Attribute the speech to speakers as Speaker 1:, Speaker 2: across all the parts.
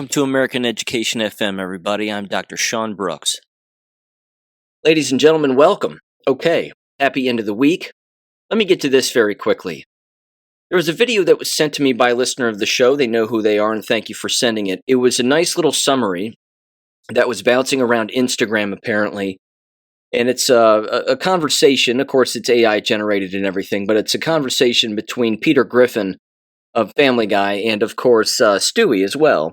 Speaker 1: Welcome to American Education FM, everybody. I'm Dr. Sean Brooks. Ladies and gentlemen, welcome. Okay, happy end of the week. Let me get to this very quickly. There was a video that was sent to me by a listener of the show. They know who they are, and thank you for sending it. It was a nice little summary that was bouncing around Instagram, apparently. And it's a conversation. Of course, it's AI generated and everything, but it's a conversation between Peter Griffin of Family Guy and, of course, Stewie as well.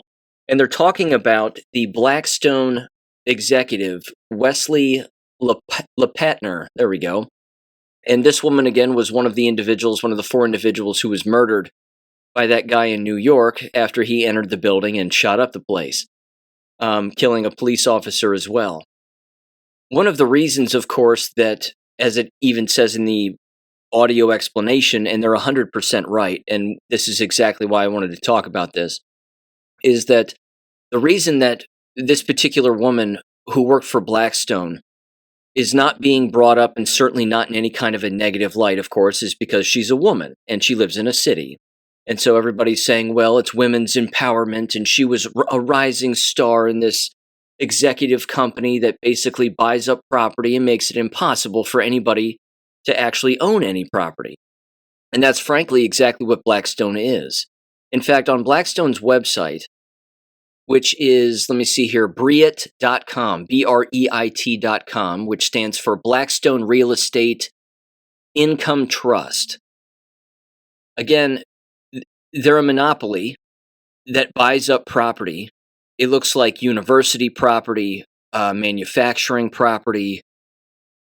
Speaker 1: And they're talking about the Blackstone executive, Wesley Lepatner. There we go. And this woman, again, was one of the 4 individuals who was murdered by that guy in New York after he entered the building and shot up the place, killing a police officer as well. One of the reasons, of course, that, as it even says in the audio explanation, and they're 100% right, and this is exactly why I wanted to talk about this, is that the reason that this particular woman who worked for Blackstone is not being brought up, and certainly not in any kind of a negative light, of course, is because she's a woman and she lives in a city. And so everybody's saying, well, it's women's empowerment, and she was a rising star in this executive company that basically buys up property and makes it impossible for anybody to actually own any property. And that's frankly exactly what Blackstone is. In fact, on Blackstone's website, which is, let me see here, BREIT.com, BREIT.com, which stands for Blackstone Real Estate Income Trust. Again, they're a monopoly that buys up property. It looks like university property, manufacturing property,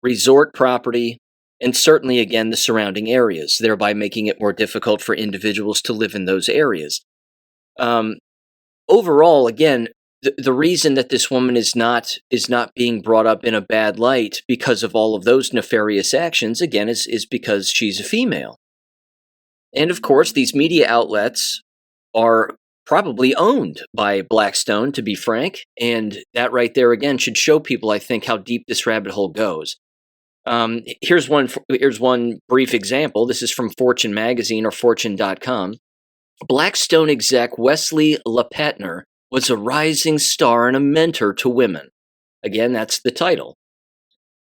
Speaker 1: resort property, and certainly, again, the surrounding areas, thereby making it more difficult for individuals to live in those areas. Overall, again, the reason that this woman is not being brought up in a bad light because of all of those nefarious actions, again, is because she's a female. And of course, these media outlets are probably owned by Blackstone, to be frank, and that right there, again, should show people, I think, how deep this rabbit hole goes. Here's one brief example. This is from Fortune magazine or Fortune.com. Blackstone exec Wesley Lepatner was a rising star and a mentor to women. Again, that's the title.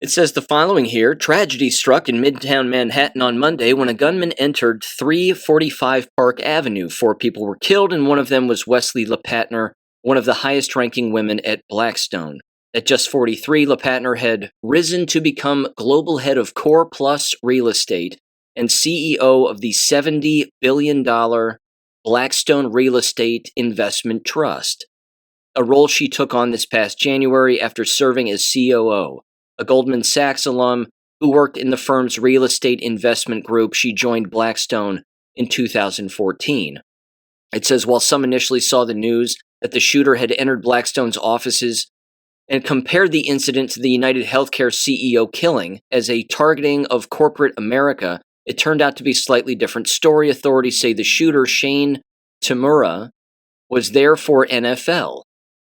Speaker 1: It says the following here: tragedy struck in Midtown Manhattan on Monday when a gunman entered 345 Park Avenue. 4 people were killed, and one of them was Wesley Lepatner, one of the highest-ranking women at Blackstone. At just 43, Lepatner had risen to become global head of Core Plus Real Estate and CEO of the $70 billion Blackstone Real Estate Investment Trust, a role she took on this past January after serving as COO. A Goldman Sachs alum who worked in the firm's real estate investment group, she joined Blackstone in 2014. It says, while some initially saw the news that the shooter had entered Blackstone's offices and compared the incident to the United Healthcare CEO killing as a targeting of corporate America, it turned out to be a slightly different story. Authorities say the shooter, Shane Tamura, was there for NFL,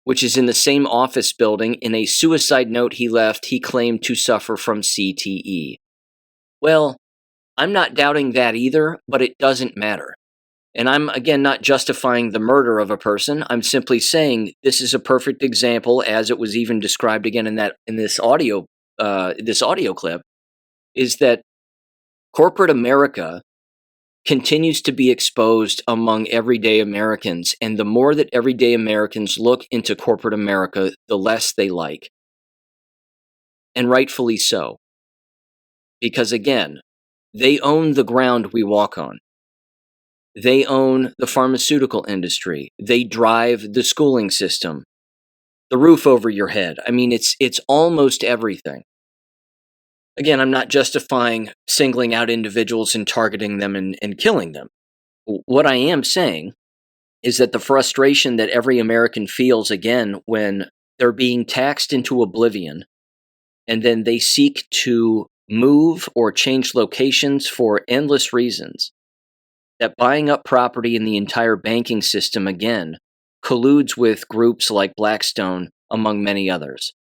Speaker 1: which is in the same office building. In a suicide note he left, he claimed to suffer from CTE. Well, I'm not doubting that either, but it doesn't matter. And I'm, again, not justifying the murder of a person. I'm simply saying this is a perfect example, as it was even described again in this audio clip, is that corporate America continues to be exposed among everyday Americans, and the more that everyday Americans look into corporate America, the less they like. And rightfully so. Because again, they own the ground we walk on. They own the pharmaceutical industry. They drive the schooling system, the roof over your head. I mean, it's almost everything. Again, I'm not justifying singling out individuals and targeting them and killing them. What I am saying is that the frustration that every American feels, again, when they're being taxed into oblivion, and then they seek to move or change locations for endless reasons, that buying up property in the entire banking system, again, colludes with groups like Blackstone, among many others.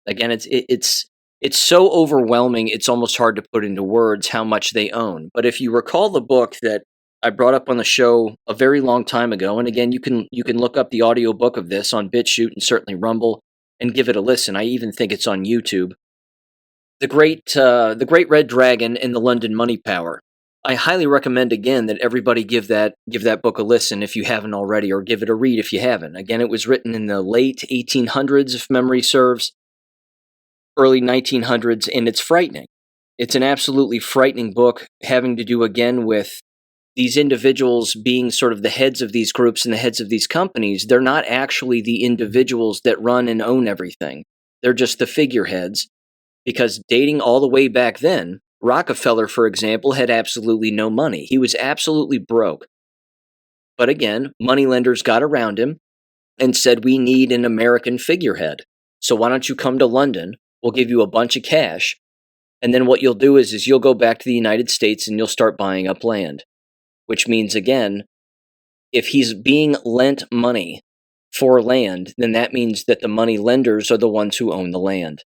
Speaker 1: Again, it's so overwhelming, it's almost hard to put into words how much they own. But if you recall the book that I brought up on the show a very long time ago. And again, you can look up the audiobook of this on BitChute and certainly Rumble and give it a listen. I even think it's on YouTube. The Great Red Dragon and the London Money Power. I highly recommend again that everybody give that book a listen if you haven't already, or give it a read if you haven't. Again, it was written in the late 1800s, if memory serves, early 1900s, and it's frightening. It's an absolutely frightening book, having to do again with these individuals being sort of the heads of these groups and the heads of these companies. They're not actually the individuals that run and own everything. They're just the figureheads. Because dating all the way back then, Rockefeller, for example, had absolutely no money. He was absolutely broke. But again, moneylenders got around him and said, we need an American figurehead. So why don't you come to London? We'll give you a bunch of cash. And then what you'll do is you'll go back to the United States and you'll start buying up land. Which means, again, if he's being lent money for land, then that means that the money lenders are the ones who own the land.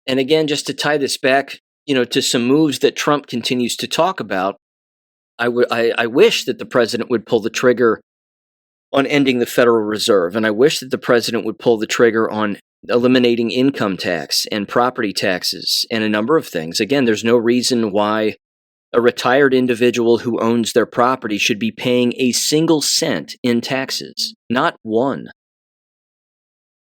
Speaker 1: And again, just to tie this back, to some moves that Trump continues to talk about, I wish that the president would pull the trigger on ending the Federal Reserve, and I wish that the president would pull the trigger on eliminating income tax and property taxes and a number of things. Again, there's no reason why a retired individual who owns their property should be paying a single cent in taxes, not one.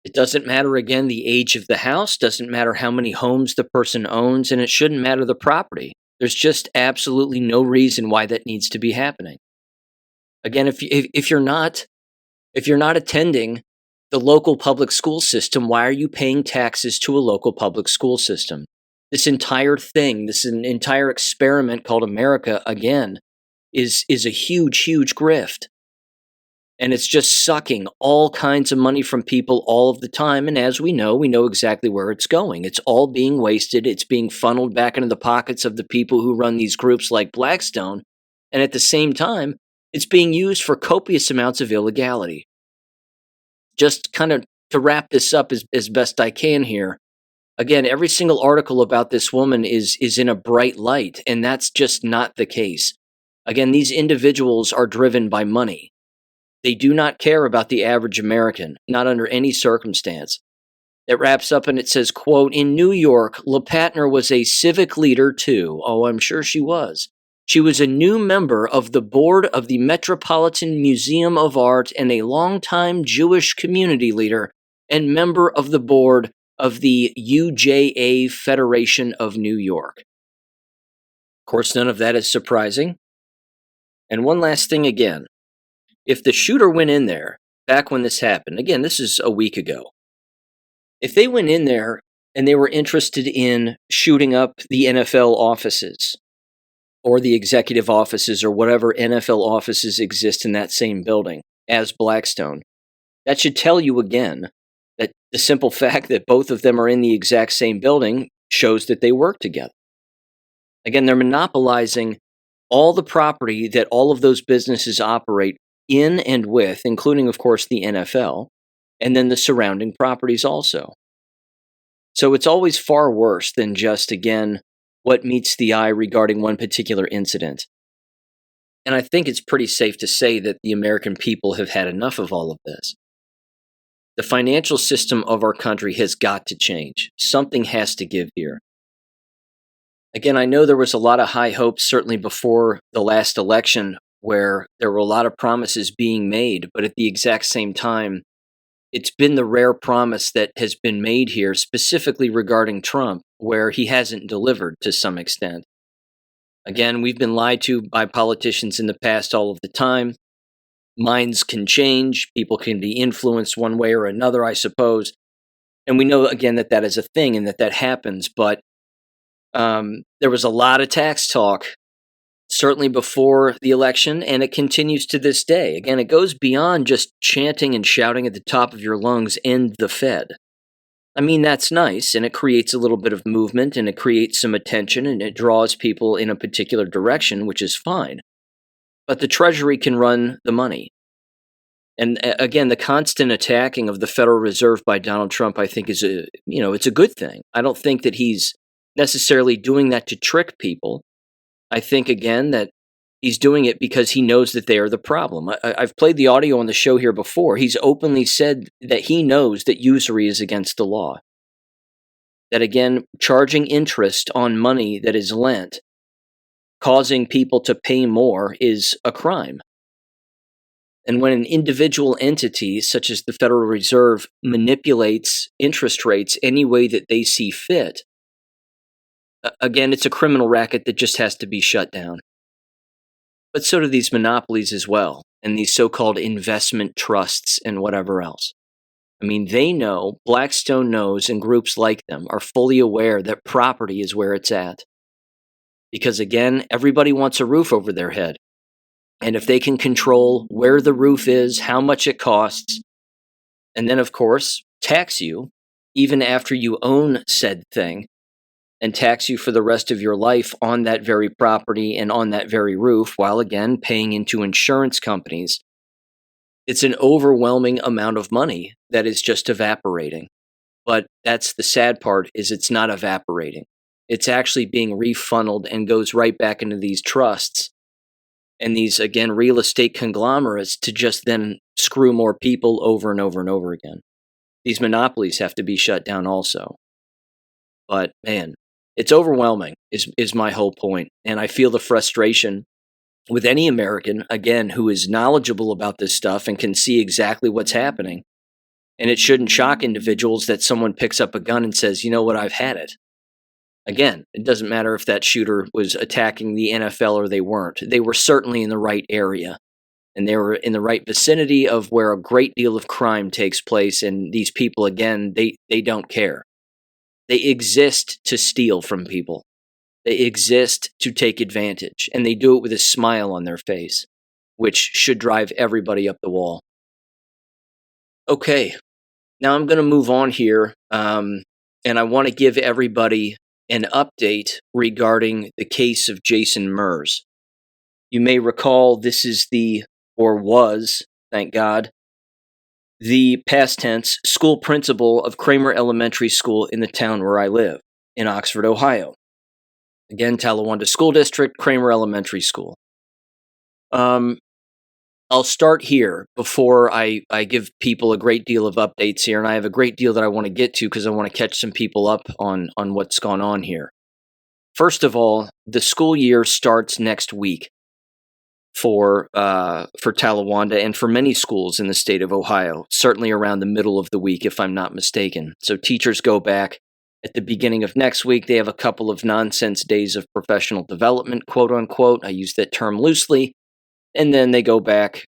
Speaker 1: It doesn't matter, again, the age of the house, doesn't matter how many homes the person owns, and it shouldn't matter the property. There's just absolutely no reason why that needs to be happening. Again, if you're not attending the local public school system, why are you paying taxes to a local public school system? This entire thing, this entire experiment called America, again, is a huge, huge grift. And it's just sucking all kinds of money from people all of the time. And as we know exactly where it's going. It's all being wasted. It's being funneled back into the pockets of the people who run these groups like Blackstone. And at the same time, it's being used for copious amounts of illegality. Just kind of to wrap this up as best I can here. Again, every single article about this woman is in a bright light, and that's just not the case. Again, these individuals are driven by money. They do not care about the average American, not under any circumstance. It wraps up and it says, quote, in New York, LePatner was a civic leader too. Oh, I'm sure she was. She was a new member of the board of the Metropolitan Museum of Art and a longtime Jewish community leader and member of the board of the UJA Federation of New York. Of course, none of that is surprising. And one last thing again. If the shooter went in there, back when this happened, again, this is a week ago, if they went in there and they were interested in shooting up the NFL offices or the executive offices or whatever NFL offices exist in that same building as Blackstone, that should tell you again that the simple fact that both of them are in the exact same building shows that they work together. Again, they're monopolizing all the property that all of those businesses operate in and with, including, of course, the NFL, and then the surrounding properties also. So it's always far worse than just, again, what meets the eye regarding one particular incident. And I think it's pretty safe to say that the American people have had enough of all of this. The financial system of our country has got to change. Something has to give here. Again, I know there was a lot of high hopes, certainly before the last election, where there were a lot of promises being made, but at the exact same time, it's been the rare promise that has been made here, specifically regarding Trump, where he hasn't delivered to some extent. Again, we've been lied to by politicians in the past all of the time. Minds can change, people can be influenced one way or another, I suppose. And we know, again, that is a thing and that happens, but there was a lot of tax talk certainly before the election, and it continues to this day. Again, it goes beyond just chanting and shouting at the top of your lungs, "End the Fed." I mean, that's nice, and it creates a little bit of movement, and it creates some attention, and it draws people in a particular direction, which is fine. But the Treasury can run the money. And again, the constant attacking of the Federal Reserve by Donald Trump, I think, is it's a good thing. I don't think that he's necessarily doing that to trick people. I think, again, that He's doing it because he knows that they are the problem. I've played the audio on the show here before. He's openly said that he knows that usury is against the law. That again, charging interest on money that is lent, causing people to pay more, is a crime. And when an individual entity, such as the Federal Reserve, manipulates interest rates any way that they see fit, again, it's a criminal racket that just has to be shut down. But so do these monopolies as well, and these so-called investment trusts and whatever else. I mean, they know, Blackstone knows, and groups like them are fully aware that property is where it's at. Because again, everybody wants a roof over their head. And if they can control where the roof is, how much it costs, and then, of course, tax you, even after you own said thing, and tax you for the rest of your life on that very property and on that very roof, while again paying into insurance companies, it's an overwhelming amount of money that is just evaporating. But that's the sad part, is it's not evaporating. It's actually being refunneled and goes right back into these trusts and these, again, real estate conglomerates to just then screw more people over and over and over again. These monopolies have to be shut down also. But man, it's overwhelming is my whole point. And I feel the frustration with any American, again, who is knowledgeable about this stuff and can see exactly what's happening. And it shouldn't shock individuals that someone picks up a gun and says, you know what, I've had it. Again, it doesn't matter if that shooter was attacking the NFL or they weren't. They were certainly in the right area. And they were in the right vicinity of where a great deal of crime takes place. And these people, again, they don't care. They exist to steal from people. They exist to take advantage, and they do it with a smile on their face, which should drive everybody up the wall. Okay, now I'm going to move on here, and I want to give everybody an update regarding the case of Jason Merz. You may recall this is was, thank God, the past tense school principal of Kramer Elementary School in the town where I live, in Oxford, Ohio. Again, Talawanda School District, Kramer Elementary School. I'll start here before I give people a great deal of updates here, and I have a great deal that I want to get to because I want to catch some people up on what's gone on here. First of all, the school year starts next week for Talawanda and for many schools in the state of Ohio, certainly around the middle of the week, if I'm not mistaken. So teachers go back. At the beginning of next week, they have a couple of nonsense days of professional development, quote unquote. I use that term loosely. And then they go back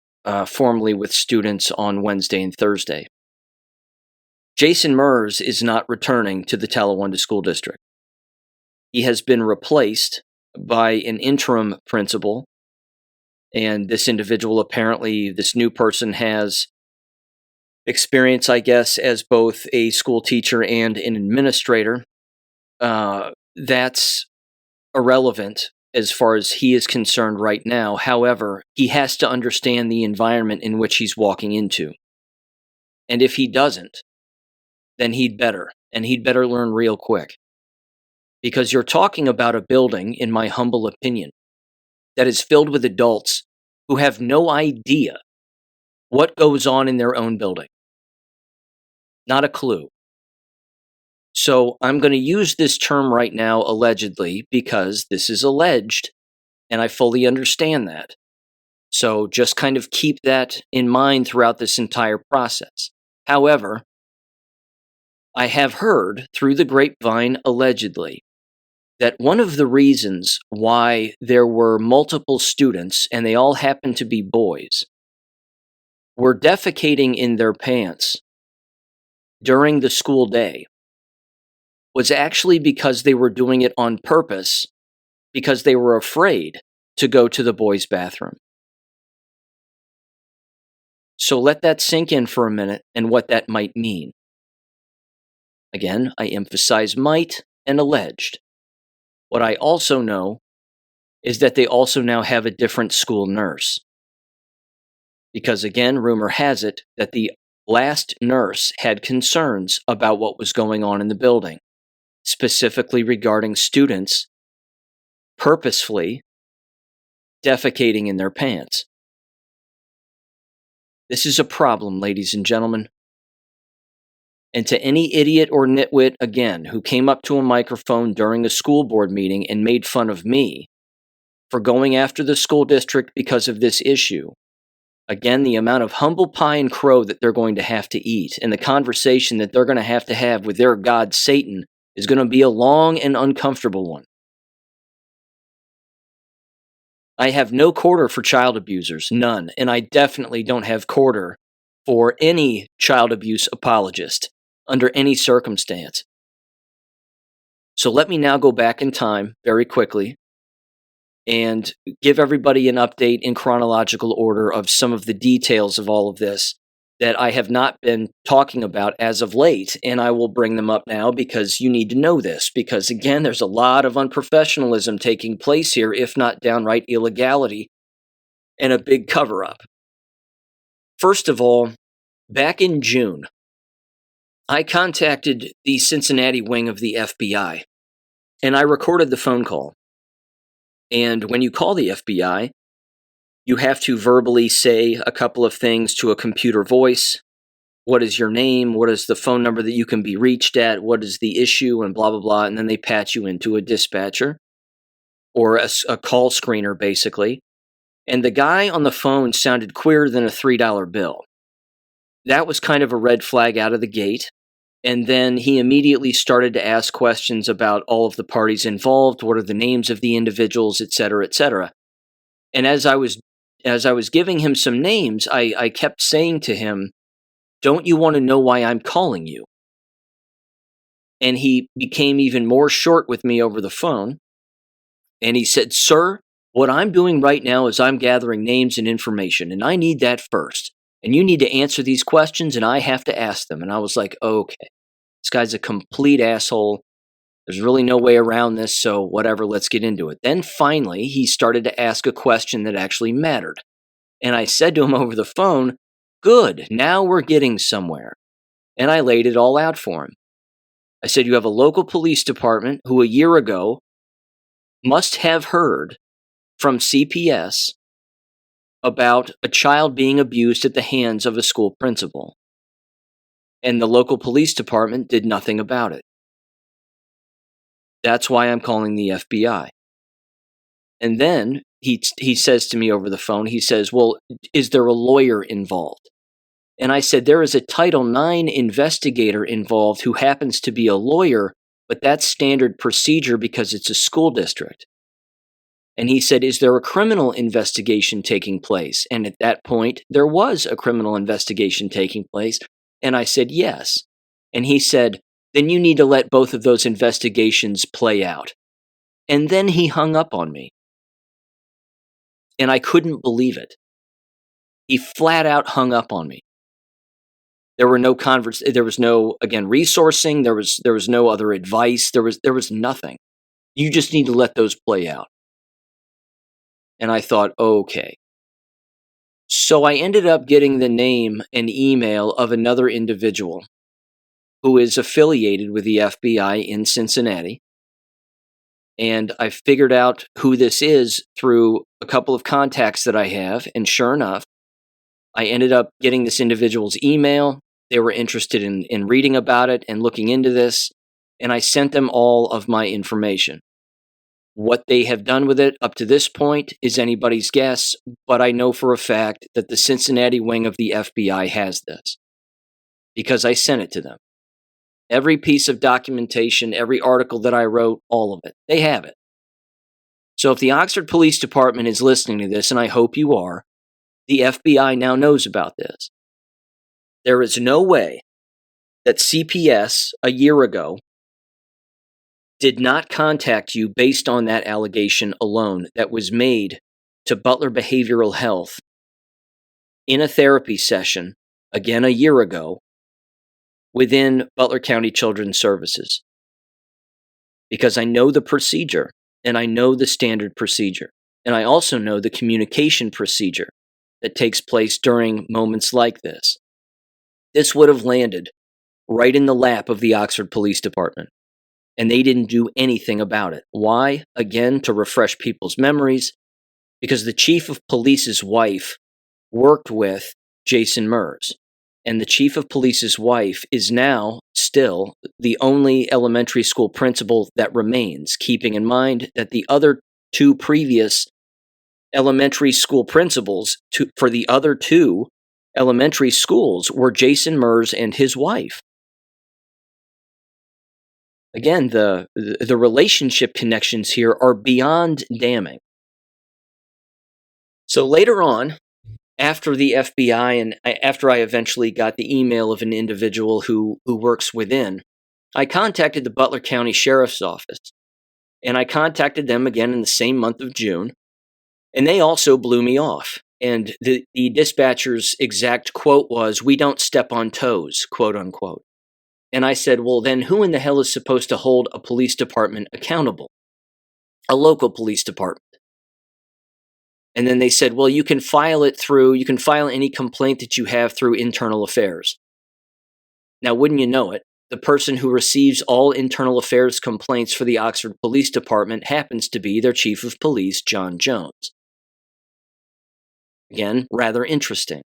Speaker 1: formally with students on Wednesday and Thursday. Jason Merz is not returning to the Talawanda School District. He has been replaced by an interim principal. And this individual, apparently, this new person has experience, I guess, as both a school teacher and an administrator. That's irrelevant as far as he is concerned right now. However, he has to understand the environment in which he's walking into. And if he doesn't, then he'd better learn real quick. Because you're talking about a building, in my humble opinion, that is filled with adults who have no idea what goes on in their own building. Not a clue. So I'm going to use this term right now, allegedly, because this is alleged, and I fully understand that. So just kind of keep that in mind throughout this entire process. However, I have heard through the grapevine, allegedly, that one of the reasons why there were multiple students, and they all happened to be boys, were defecating in their pants during the school day was actually because they were doing it on purpose, because they were afraid to go to the boys' bathroom. So let that sink in for a minute and what that might mean. Again, I emphasize might and alleged. What I also know is that they also now have a different school nurse. Because again, rumor has it that the last nurse had concerns about what was going on in the building, specifically regarding students purposefully defecating in their pants. This is a problem, ladies and gentlemen. And to any idiot or nitwit, again, who came up to a microphone during a school board meeting and made fun of me for going after the school district because of this issue, again, the amount of humble pie and crow that they're going to have to eat and the conversation that they're going to have with their god Satan is going to be a long and uncomfortable one. I have no quarter for child abusers, none, and I definitely don't have quarter for any child abuse apologist under any circumstance. So let me now go back in time very quickly and give everybody an update in chronological order of some of the details of all of this that I have not been talking about as of late, and I will bring them up now because you need to know this, because again, there's a lot of unprofessionalism taking place here, if not downright illegality, and a big cover-up. First of all, back in June, I contacted the Cincinnati wing of the FBI, and I recorded the phone call. And when you call the FBI, you have to verbally say a couple of things to a computer voice. What is your name? What is the phone number that you can be reached at? What is the issue? And blah, blah, blah. And then they patch you into a dispatcher or a call screener, basically. And the guy on the phone sounded queerer than a $3 bill. That was kind of a red flag out of the gate. And then he immediately started to ask questions about all of the parties involved. What are the names of the individuals, et cetera, et cetera. And as I was giving him some names, I kept saying to him, "Don't you want to know why I'm calling you?" And he became even more short with me over the phone. And he said, "Sir, what I'm doing right now is I'm gathering names and information, and I need that first. And you need to answer these questions, and I have to ask them." And I was like, okay, this guy's a complete asshole. There's really no way around this, so whatever, let's get into it. Then finally, he started to ask a question that actually mattered. And I said to him over the phone, "Good, now we're getting somewhere." And I laid it all out for him. I said, "You have a local police department who a year ago must have heard from CPS about a child being abused at the hands of a school principal. And the local police department did nothing about it. That's why I'm calling the FBI." And then he says to me over the phone, he says, "Well, is there a lawyer involved?" And I said, "There is a Title IX investigator involved who happens to be a lawyer, but that's standard procedure because it's a school district." And he said, "Is there a criminal investigation taking place?" And at that point, there was a criminal investigation taking place. And I said, "Yes." And he said, "Then you need to let both of those investigations play out." And then he hung up on me. And I couldn't believe it. He flat out hung up on me. There were no there was no, again, resourcing, there was no other advice, there was nothing. You just need to let those play out. And I thought, okay. So I ended up getting the name and email of another individual who is affiliated with the FBI in Cincinnati. And I figured out who this is through a couple of contacts that I have. And sure enough, I ended up getting this individual's email. They were interested in reading about it and looking into this. And I sent them all of my information. What they have done with it up to this point is anybody's guess, but I know for a fact that the Cincinnati wing of the FBI has this because I sent it to them. Every piece of documentation, every article that I wrote, all of it, they have it. So if the Oxford Police Department is listening to this, and I hope you are, the FBI now knows about this. There is no way that CPS a year ago did not contact you based on that allegation alone that was made to Butler Behavioral Health in a therapy session, again a year ago, within Butler County Children's Services. Because I know the procedure, and I know the standard procedure, and I also know the communication procedure that takes place during moments like this. This would have landed right in the lap of the Oxford Police Department. And they didn't do anything about it. Why? Again, to refresh people's memories. because the chief of police's wife worked with Jason Merz. And the chief of police's wife is now still the only elementary school principal that remains, keeping in mind that the other two previous elementary school principals for the other two elementary schools were Jason Merz and his wife. Again, the relationship connections here are beyond damning. So later on, after the FBI and after I eventually got the email of an individual who works within, I contacted the Butler County Sheriff's Office. And I contacted them again in the same month of June. And they also blew me off. And the dispatcher's exact quote was, "We don't step on toes," quote unquote. And I said, well, then who in the hell is supposed to hold a police department accountable? A local police department. And then they said, well, you can file any complaint that you have through internal affairs. Now, wouldn't you know it, the person who receives all internal affairs complaints for the Oxford Police Department happens to be their chief of police, John Jones. Again, rather interesting.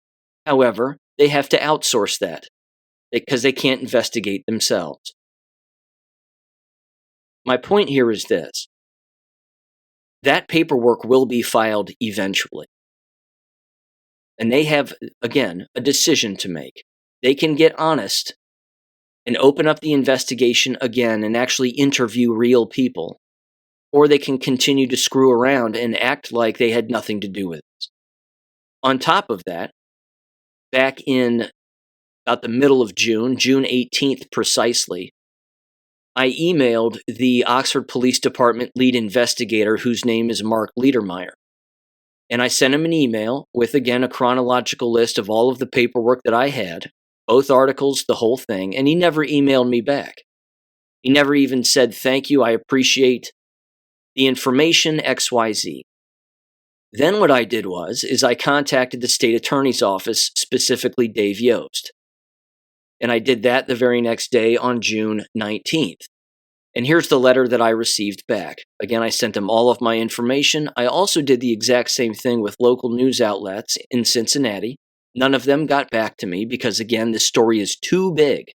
Speaker 1: However, they have to outsource that because they can't investigate themselves. My point here is this. That paperwork will be filed eventually. And they have, again, a decision to make. They can get honest and open up the investigation again and actually interview real people. Or they can continue to screw around and act like they had nothing to do with it. On top of that, back in about the middle of June 18th precisely, I emailed the Oxford Police Department lead investigator, whose name is Mark Liedermeyer. And I sent him an email with, again, a chronological list of all of the paperwork that I had, both articles, the whole thing, and he never emailed me back. He never even said, "Thank you, I appreciate the information, XYZ. Then what I did is I contacted the state attorney's office, specifically Dave Yost. And I did that the very next day on June 19th. And here's the letter that I received back. Again, I sent them all of my information. I also did the exact same thing with local news outlets in Cincinnati. None of them got back to me because, again, this story is too big.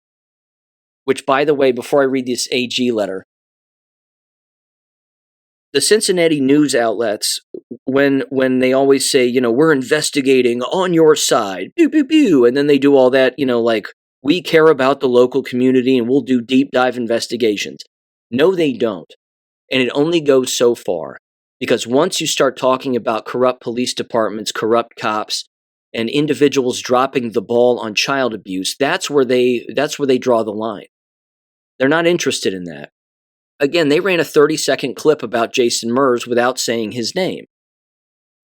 Speaker 1: Which, by the way, before I read this AG letter, the Cincinnati news outlets, when they always say, we're investigating on your side, pew, pew, pew, and then they do all that, like, we care about the local community and we'll do deep dive investigations. No, they don't. And it only goes so far. Because once you start talking about corrupt police departments, corrupt cops, and individuals dropping the ball on child abuse, that's where they draw the line. They're not interested in that. Again, they ran a 30-second clip about Jason Merz without saying his name.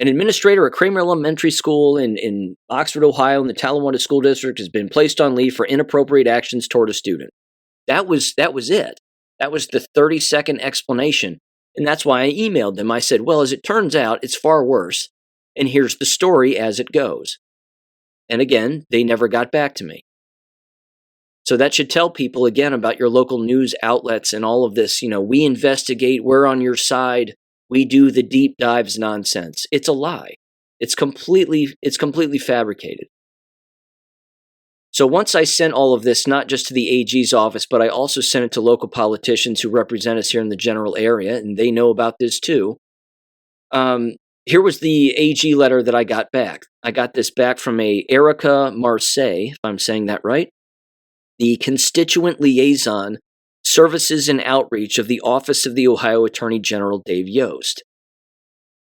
Speaker 1: An administrator at Kramer Elementary School in Oxford, Ohio, in the Talawanda School District has been placed on leave for inappropriate actions toward a student. That was it. That was the 30-second explanation. And that's why I emailed them. I said, well, as it turns out, it's far worse. And here's the story as it goes. And again, they never got back to me. So that should tell people, again, about your local news outlets and all of this. We investigate, we're on your side. We do the deep dives nonsense. It's a lie. It's completely fabricated. So once I sent all of this, not just to the AG's office, but I also sent it to local politicians who represent us here in the general area, and they know about this too. Here was the AG letter that I got back. I got this back from a Erica Marseille, if I'm saying that right, the constituent liaison, Services and Outreach of the Office of the Ohio Attorney General Dave Yost.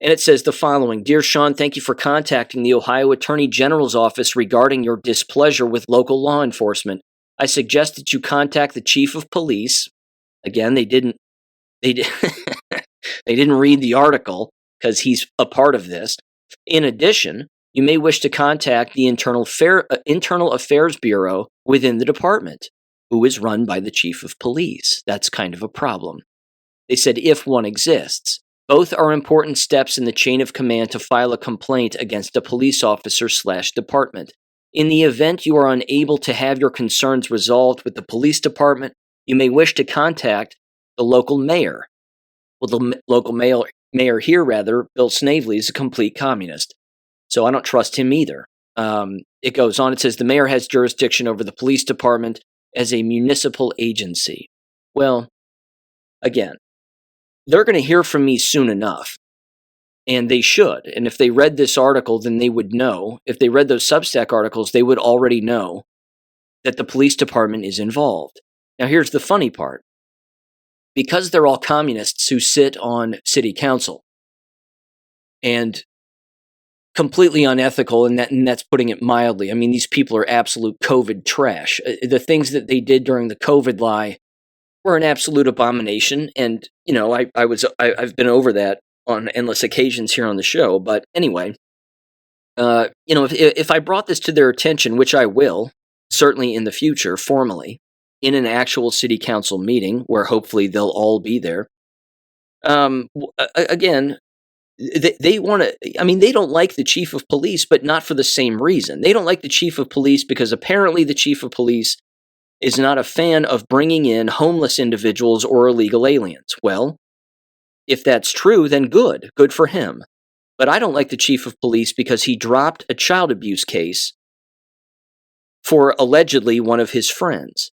Speaker 1: And it says the following: Dear Sean, thank you for contacting the Ohio Attorney General's office regarding your displeasure with local law enforcement. I suggest that you contact the Chief of Police. Again, they didn't read the article because he's a part of this. In addition, you may wish to contact the Internal Affairs Bureau within the department, who is run by the Chief of Police. That's kind of a problem. They said if one exists. Both are important steps in the chain of command to file a complaint against a police officer/department. In the event you are unable to have your concerns resolved with the police department, you may wish to contact the local mayor. Well, the local mayor here, Bill Snavely, is a complete communist. So I don't trust him either. It goes on, it says, the mayor has jurisdiction over the police department as a municipal agency. Well, again, they're going to hear from me soon enough. And they should. And if they read this article, then they would know. If they read those Substack articles, they would already know that the police department is involved. Now, here's the funny part. Because they're all communists who sit on city council and completely unethical, and that's putting it mildly. I mean, these people are absolute COVID trash. The things that they did during the COVID lie were an absolute abomination. And, I've been over that on endless occasions here on the show. But anyway, if I brought this to their attention, which I will, certainly in the future, formally, in an actual city council meeting where hopefully they'll all be there, again, they want to, they don't like the chief of police, but not for the same reason. They don't like the chief of police because apparently the chief of police is not a fan of bringing in homeless individuals or illegal aliens. Well, if that's true, then good for him. But I don't like the chief of police because he dropped a child abuse case for allegedly one of his friends,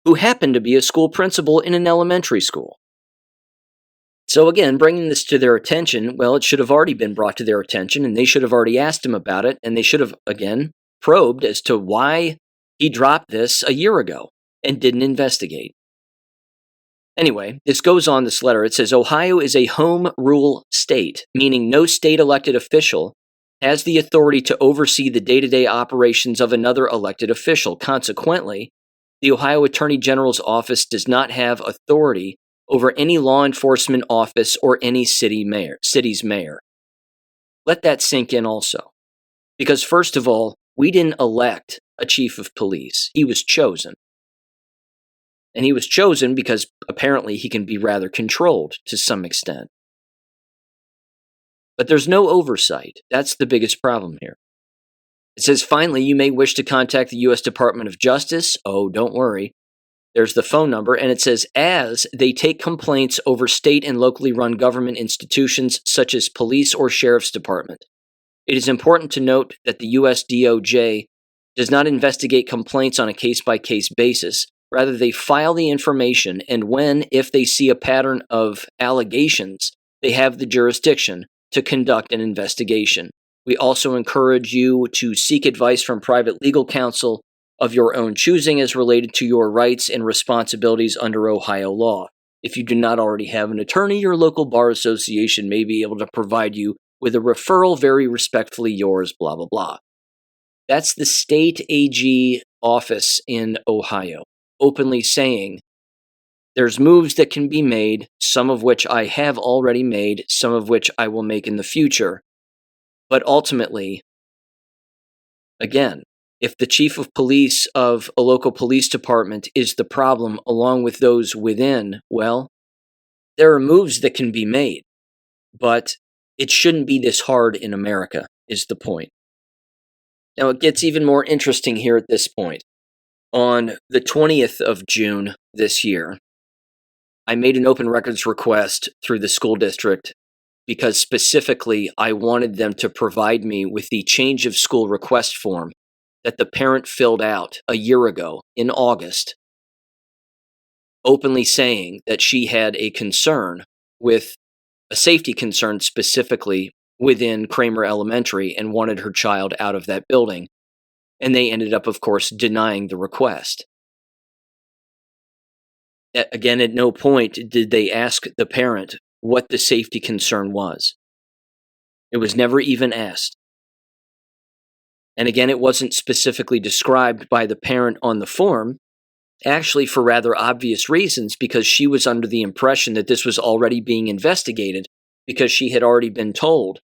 Speaker 1: who happened to be a school principal in an elementary school. So again, bringing this to their attention, well, it should have already been brought to their attention, and they should have already asked him about it, and they should have, again, probed as to why he dropped this a year ago and didn't investigate. Anyway, this goes on, this letter. It says, Ohio is a home rule state, meaning no state elected official has the authority to oversee the day-to-day operations of another elected official. Consequently, the Ohio Attorney General's office does not have authority over any law enforcement office or any city's mayor. Let that sink in also. Because first of all, we didn't elect a chief of police. He was chosen. And he was chosen because apparently he can be rather controlled to some extent. But there's no oversight. That's the biggest problem here. It says, finally, you may wish to contact the U.S. Department of Justice. Oh, don't worry. There's the phone number. And it says, as they take complaints over state and locally run government institutions such as police or sheriff's department. It is important to note that the U.S. DOJ does not investigate complaints on a case-by-case basis. Rather, they file the information, and if they see a pattern of allegations, they have the jurisdiction to conduct an investigation. We also encourage you to seek advice from private legal counsel of your own choosing as related to your rights and responsibilities under Ohio law. If you do not already have an attorney, your local bar association may be able to provide you with a referral. Very respectfully yours, blah, blah, blah. That's the state AG office in Ohio, openly saying there's moves that can be made, some of which I have already made, some of which I will make in the future. But ultimately, again, if the chief of police of a local police department is the problem along with those within, well, there are moves that can be made. But it shouldn't be this hard in America, is the point. Now, it gets even more interesting here at this point. On the 20th of June this year, I made an open records request through the school district because specifically I wanted them to provide me with the change of school request form that the parent filled out a year ago in August, openly saying that she had a concern with a safety concern specifically within Kramer Elementary and wanted her child out of that building. And they ended up, of course, denying the request. Again, at no point did they ask the parent what the safety concern was. It was never even asked. And again, it wasn't specifically described by the parent on the form, actually for rather obvious reasons, because she was under the impression that this was already being investigated because she had already been told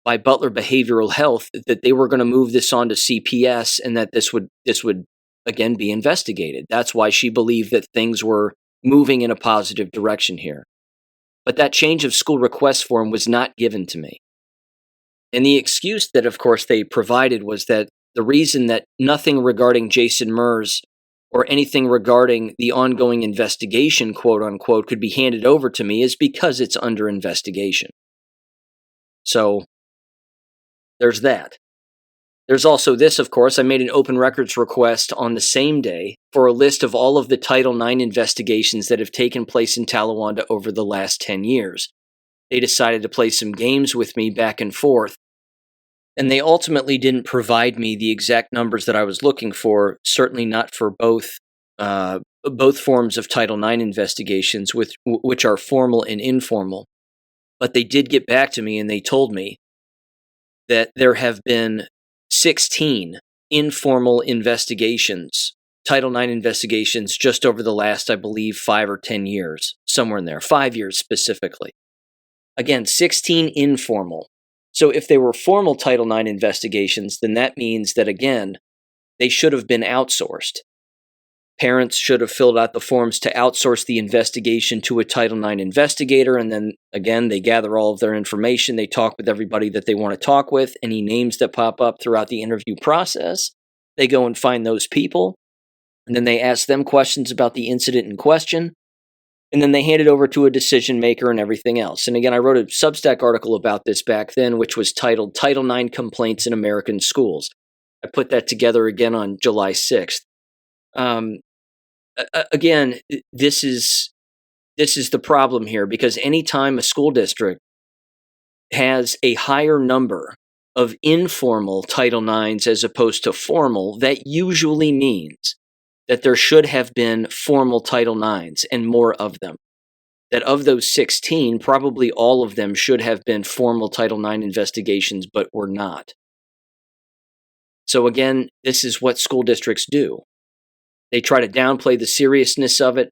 Speaker 1: by Butler Behavioral Health that they were going to move this on to CPS and that this would again be investigated. That's why she believed that things were moving in a positive direction here. But that change of school request form was not given to me. And the excuse that, of course, they provided was that the reason that nothing regarding Jason Merz or anything regarding the ongoing investigation, quote unquote, could be handed over to me is because it's under investigation. So there's that. There's also this, of course. I made an open records request on the same day for a list of all of the Title IX investigations that have taken place in Talawanda over the last 10 years. They decided to play some games with me back and forth, and they ultimately didn't provide me the exact numbers that I was looking for, certainly not for both forms of Title IX investigations, which are formal and informal. But they did get back to me, and they told me that there have been 16 informal investigations, Title IX investigations, just over the last, I believe, 5 or 10 years, somewhere in there, 5 years specifically. Again, 16 informal. So if they were formal Title IX investigations, then that means that, again, they should have been outsourced. Parents should have filled out the forms to outsource the investigation to a Title IX investigator, and then, again, they gather all of their information. They talk with everybody that they want to talk with, any names that pop up throughout the interview process. They go and find those people, and then they ask them questions about the incident in question, and then they hand it over to a decision maker and everything else. And again, I wrote a Substack article about this back then, which was titled Title IX Complaints in American Schools. I put that together again on July 6th. Again, this is the problem here, because anytime a school district has a higher number of informal Title IXs as opposed to formal, that usually means that there should have been formal Title IXs and more of them. That of those 16, probably all of them should have been formal Title IX investigations, but were not. So again, this is what school districts do. They try to downplay the seriousness of it.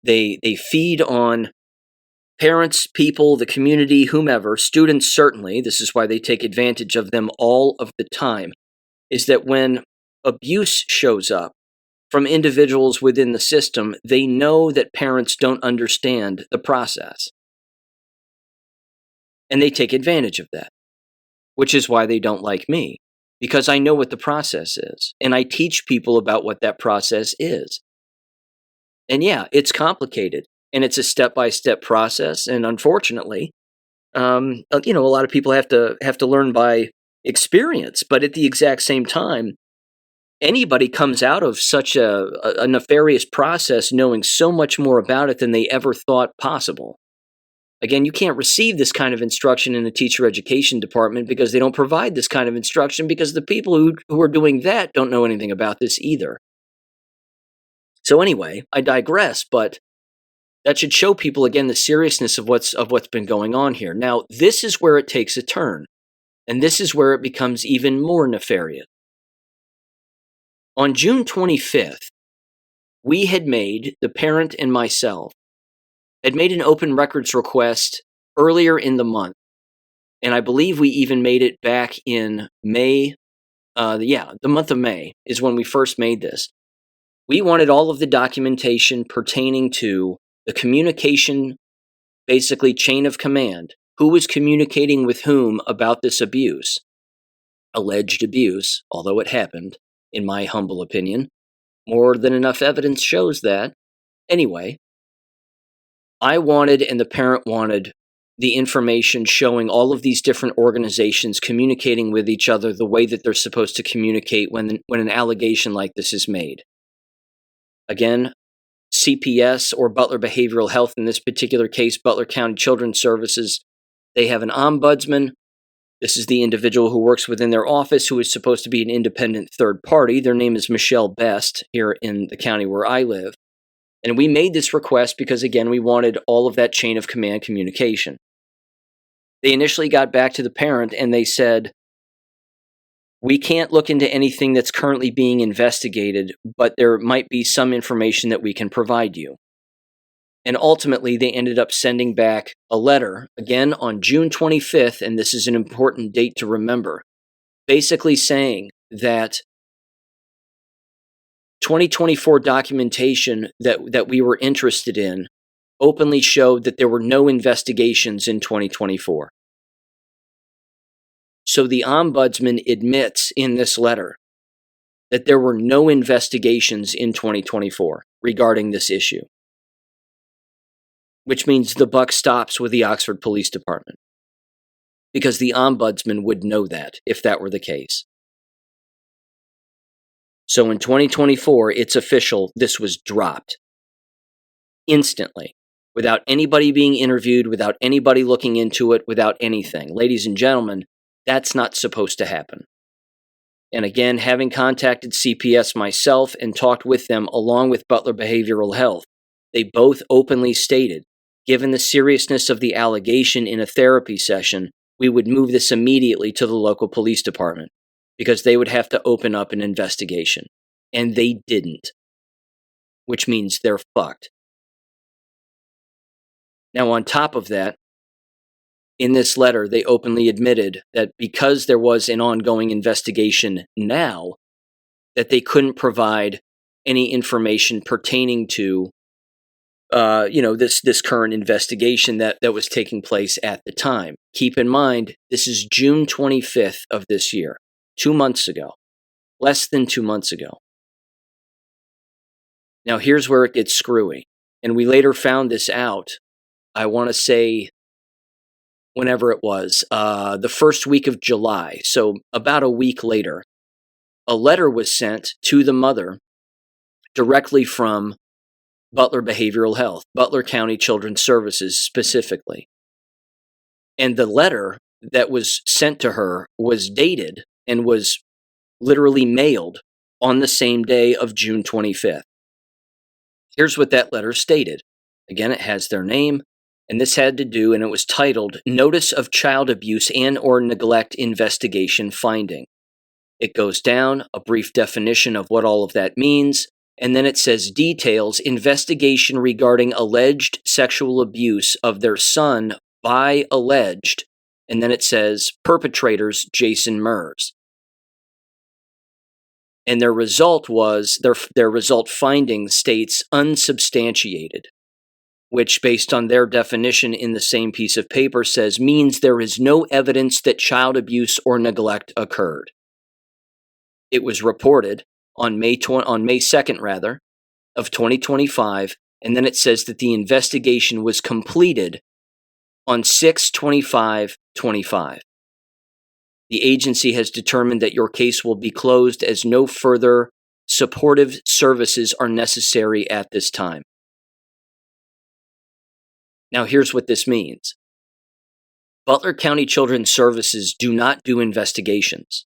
Speaker 1: They feed on parents, people, the community, whomever, students certainly. This is why they take advantage of them all of the time, is that when abuse shows up from individuals within the system, they know that parents don't understand the process. And they take advantage of that, which is why they don't like me. Because I know what the process is, and I teach people about what that process is. And yeah, it's complicated, and it's a step-by-step process, and unfortunately, a lot of people have to learn by experience, but at the exact same time, anybody comes out of such a nefarious process knowing so much more about it than they ever thought possible. Again, you can't receive this kind of instruction in the teacher education department because they don't provide this kind of instruction, because the people who are doing that don't know anything about this either. So anyway, I digress, but that should show people, again, the seriousness of what's been going on here. Now, this is where it takes a turn, and this is where it becomes even more nefarious. On June 25th, we had made, the parent and myself, had made an open records request earlier in the month. And I believe we even made it back in May. The month of May is when we first made this. We wanted all of the documentation pertaining to the communication, basically chain of command. Who was communicating with whom about this abuse? Alleged abuse, although it happened, in my humble opinion. More than enough evidence shows that. Anyway, I wanted, and the parent wanted, the information showing all of these different organizations communicating with each other the way that they're supposed to communicate when an allegation like this is made. Again, CPS, or Butler Behavioral Health, in this particular case, Butler County Children's Services, they have an ombudsman. This is the individual who works within their office, who is supposed to be an independent third party. Their name is Michelle Best, here in the county where I live. And we made this request because, again, we wanted all of that chain of command communication. They initially got back to the parent and they said, we can't look into anything that's currently being investigated, but there might be some information that we can provide you. And ultimately, they ended up sending back a letter, again on June 25th, and this is an important date to remember, basically saying that 2024 documentation that we were interested in openly showed that there were no investigations in 2024. So the ombudsman admits in this letter that there were no investigations in 2024 regarding this issue, which means the buck stops with the Oxford Police Department, because the ombudsman would know that if that were the case. So in 2024, it's official, this was dropped instantly, without anybody being interviewed, without anybody looking into it, without anything. Ladies and gentlemen, that's not supposed to happen. And again, having contacted CPS myself and talked with them along with Butler Behavioral Health, they both openly stated, given the seriousness of the allegation in a therapy session, we would move this immediately to the local police department because they would have to open up an investigation. And they didn't, which means they're fucked. Now, on top of that, in this letter, they openly admitted that because there was an ongoing investigation now, that they couldn't provide any information pertaining to, this current investigation that was taking place at the time. Keep in mind, this is June 25th of this year, 2 months ago, less than 2 months ago. Now, here's where it gets screwy. And we later found this out, I want to say, whenever it was, the first week of July, so about a week later, a letter was sent to the mother directly from Butler Behavioral Health, Butler County Children's Services specifically. And the letter that was sent to her was dated and was literally mailed on the same day of June 25th. Here's what that letter stated. Again, it has their name. And this had to do, and it was titled, Notice of Child Abuse and or Neglect Investigation Finding. It goes down, a brief definition of what all of that means, and then it says details, investigation regarding alleged sexual abuse of their son by alleged, and then it says perpetrators Jason Merz. And their result was, their result finding states unsubstantiated, which based on their definition in the same piece of paper says means there is no evidence that child abuse or neglect occurred. It was reported on May 2nd, of 2025, and then it says that the investigation was completed on 6/25/25. The agency has determined that your case will be closed as no further supportive services are necessary at this time. Now, here's what this means. Butler County Children's Services do not do investigations.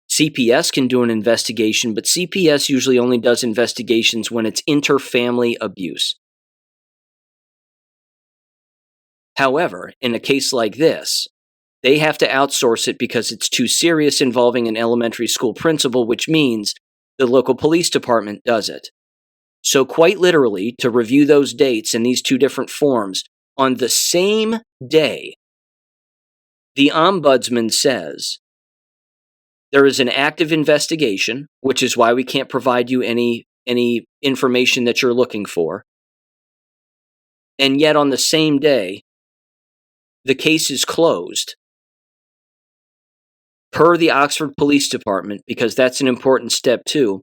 Speaker 1: CPS can do an investigation, but CPS usually only does investigations when it's inter-family abuse. However, in a case like this, they have to outsource it because it's too serious, involving an elementary school principal, which means the local police department does it. So quite literally, to review those dates in these two different forms, on the same day, the ombudsman says, there is an active investigation, which is why we can't provide you any information that you're looking for. And yet on the same day, the case is closed per the Oxford Police Department, because that's an important step too.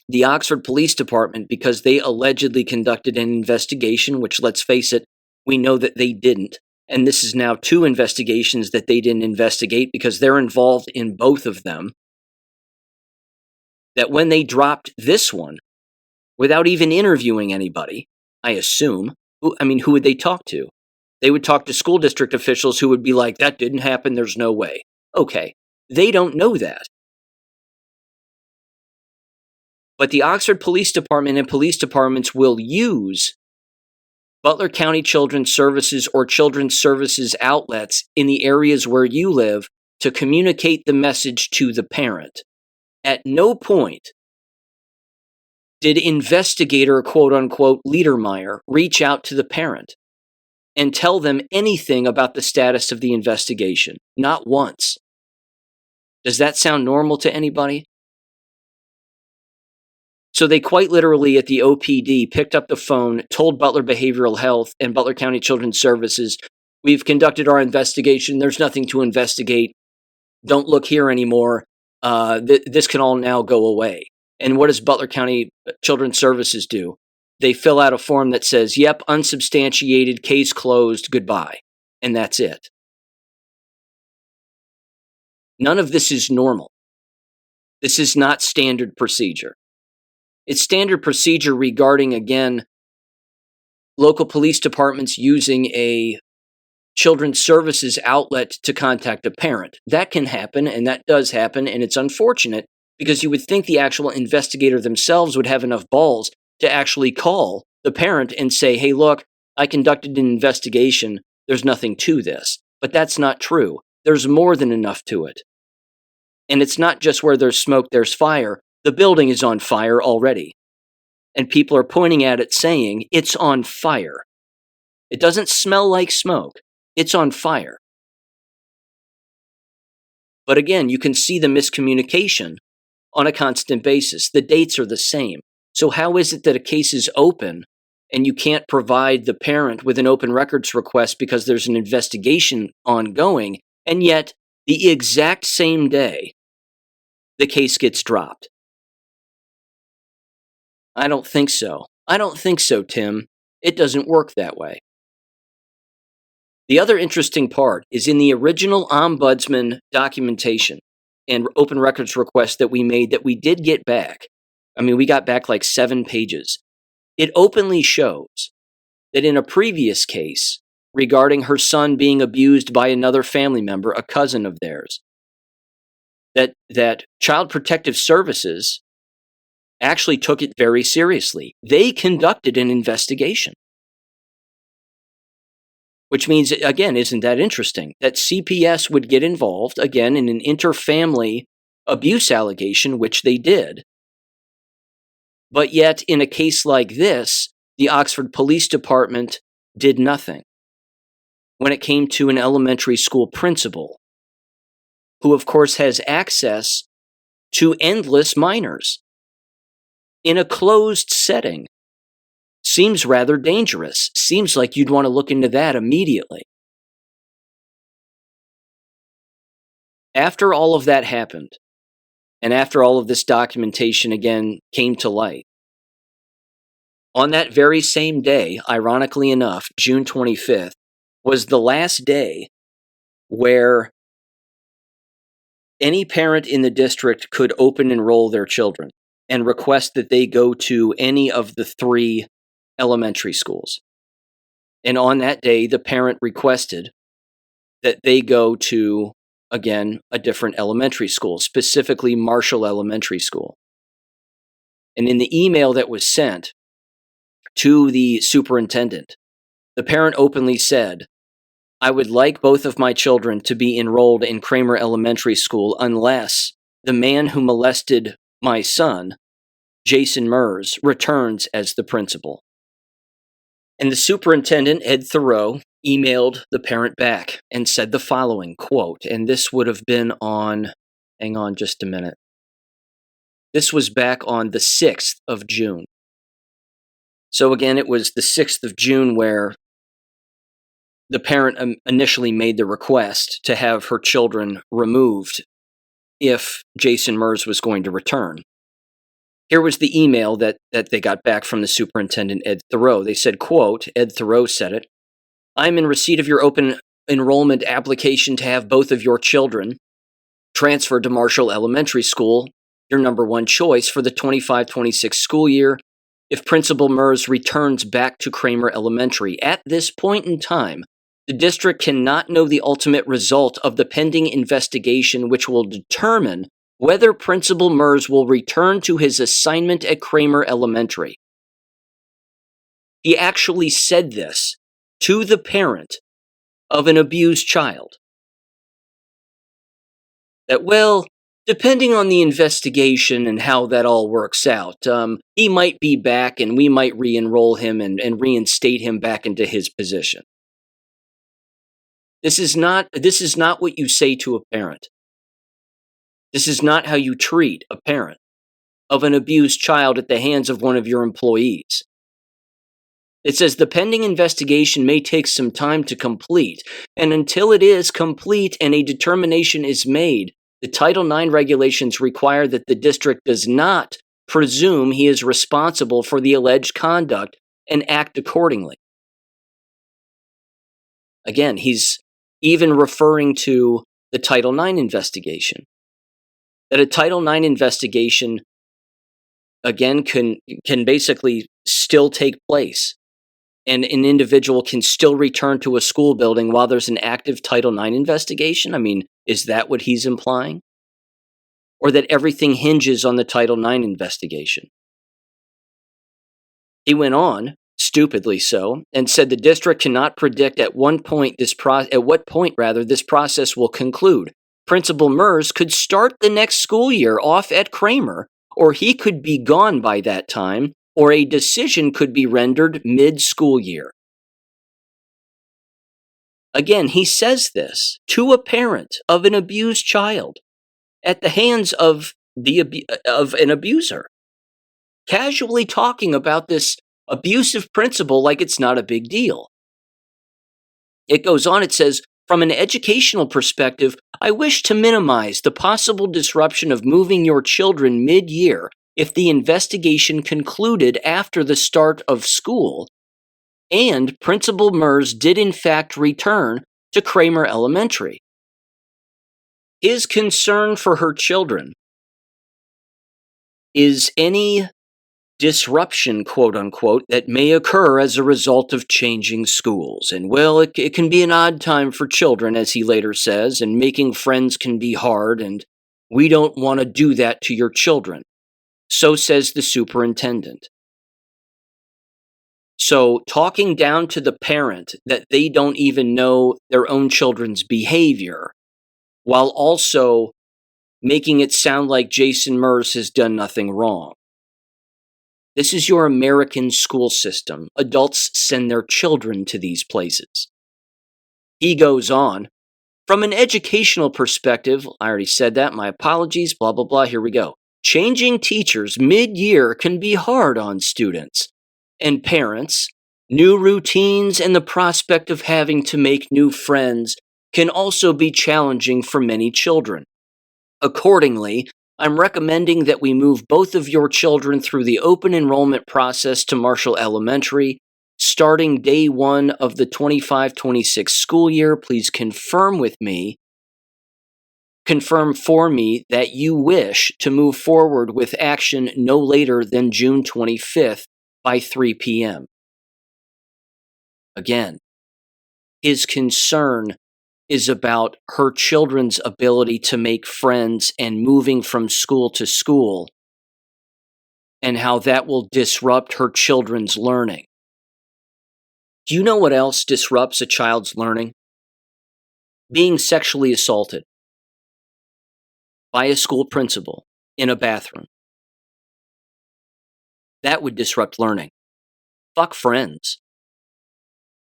Speaker 1: The Oxford Police Department, because they allegedly conducted an investigation, which, let's face it, we know that they didn't. And this is now 2 investigations that they didn't investigate because they're involved in both of them. That when they dropped this one, without even interviewing anybody, I assume, who would they talk to? They would talk to school district officials who would be like, that didn't happen, there's no way. Okay, they don't know that. But the Oxford Police Department and police departments will use Butler County Children's Services or children's services outlets in the areas where you live to communicate the message to the parent. At no point did investigator, quote-unquote, Liedermeyer reach out to the parent and tell them anything about the status of the investigation. Not once. Does that sound normal to anybody? So they quite literally at the OPD picked up the phone, told Butler Behavioral Health and Butler County Children's Services, we've conducted our investigation, there's nothing to investigate, don't look here anymore, this can all now go away. And what does Butler County Children's Services do? They fill out a form that says, yep, unsubstantiated, case closed, goodbye. And that's it. None of this is normal. This is not standard procedure. It's standard procedure regarding, again, local police departments using a children's services outlet to contact a parent. That can happen, and that does happen, and it's unfortunate because you would think the actual investigator themselves would have enough balls to actually call the parent and say, hey, look, I conducted an investigation. There's nothing to this. But that's not true. There's more than enough to it. And it's not just where there's smoke, there's fire. The building is on fire already. And people are pointing at it saying, it's on fire. It doesn't smell like smoke. It's on fire. But again, you can see the miscommunication on a constant basis. The dates are the same. So how is it that a case is open and you can't provide the parent with an open records request because there's an investigation ongoing, and yet the exact same day the case gets dropped? I don't think so. I don't think so, Tim. It doesn't work that way. The other interesting part is in the original ombudsman documentation and open records request that we made that we did get back. I mean, we got back like 7 pages. It openly shows that in a previous case regarding her son being abused by another family member, a cousin of theirs, that Child Protective Services actually took it very seriously. They conducted an investigation. Which means, again, isn't that interesting? That CPS would get involved, again, in an interfamily abuse allegation, which they did. But yet, in a case like this, the Oxford Police Department did nothing when it came to an elementary school principal, who, of course, has access to endless minors in a closed setting. Seems rather dangerous. Seems like you'd want to look into that immediately. After all of that happened, and after all of this documentation again came to light, on that very same day, ironically enough, June 25th, was the last day where any parent in the district could open enroll their children and request that they go to any of the 3 elementary schools. And on that day, the parent requested that they go to, again, a different elementary school, specifically Marshall Elementary School. And in the email that was sent to the superintendent, the parent openly said, I would like both of my children to be enrolled in Kramer Elementary School unless the man who molested my son, Jason Merz, returns as the principal. And the superintendent, Ed Thoreau, emailed the parent back and said the following, quote, and this would have been on, hang on just a minute. This was back on the 6th of June. So again, it was the 6th of June where the parent initially made the request to have her children removed if Jason Merz was going to return. Here was the email that they got back from the superintendent, Ed Thoreau. They said, quote, Ed Thoreau said it, I'm in receipt of your open enrollment application to have both of your children transferred to Marshall Elementary School, your number 1 choice for the 25-26 school year, if Principal Merz returns back to Kramer Elementary. At this point in time, the district cannot know the ultimate result of the pending investigation, which will determine whether Principal Merz will return to his assignment at Kramer Elementary. He actually said this to the parent of an abused child. That, well, depending on the investigation and how that all works out, he might be back and we might re-enroll him and reinstate him back into his position. This is not what you say to a parent. This is not how you treat a parent of an abused child at the hands of one of your employees. It says the pending investigation may take some time to complete, and until it is complete and a determination is made, The Title IX regulations require that the district does not presume he is responsible for the alleged conduct and act accordingly. Again, he's even referring to the Title IX investigation. That a Title IX investigation, again, can basically still take place. And an individual can still return to a school building while there's an active Title IX investigation? I mean, is that what he's implying? Or that everything hinges on the Title IX investigation? He went on, stupidly so, and said the district cannot predict at what point this process will conclude. Principal Merz could start the next school year off at Kramer, or he could be gone by that time, or a decision could be rendered mid-school year. Again, he says this to a parent of an abused child at the hands of an abuser, casually talking about this abusive principal like it's not a big deal. It goes on, it says, from an educational perspective, I wish to minimize the possible disruption of moving your children mid-year if the investigation concluded after the start of school, and Principal Merz did in fact return to Kramer Elementary. His concern for her children is any disruption, quote unquote, that may occur as a result of changing schools. And well, it can be an odd time for children, as he later says, and making friends can be hard, and we don't want to do that to your children. So says the superintendent. So talking down to the parent that they don't even know their own children's behavior, while also making it sound like Jason Merz has done nothing wrong. This is your American school system. Adults send their children to these places. He goes on, from an educational perspective, I already said that, my apologies, blah, blah, blah, here we go. Changing teachers mid-year can be hard on students and parents. New routines and the prospect of having to make new friends can also be challenging for many children. Accordingly, I'm recommending that we move both of your children through the open enrollment process to Marshall Elementary, starting day 1 of the 25-26 school year. Please confirm for me that you wish to move forward with action no later than June 25th by 3 p.m. Again, his concern is about her children's ability to make friends and moving from school to school, and how that will disrupt her children's learning. Do you know what else disrupts a child's learning? Being sexually assaulted by a school principal in a bathroom. That would disrupt learning. Fuck friends.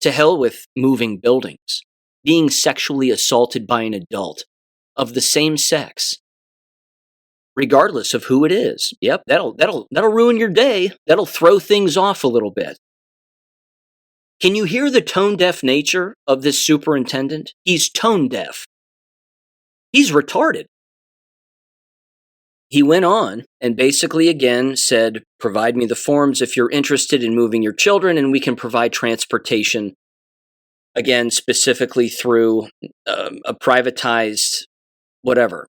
Speaker 1: To hell with moving buildings. Being sexually assaulted by an adult of the same sex, regardless of who it is. Yep, that'll ruin your day. That'll throw things off a little bit. Can you hear the tone-deaf nature of this superintendent? He's tone-deaf. He's retarded. He went on and basically again said, provide me the forms if you're interested in moving your children, and we can provide transportation, again, specifically through a privatized,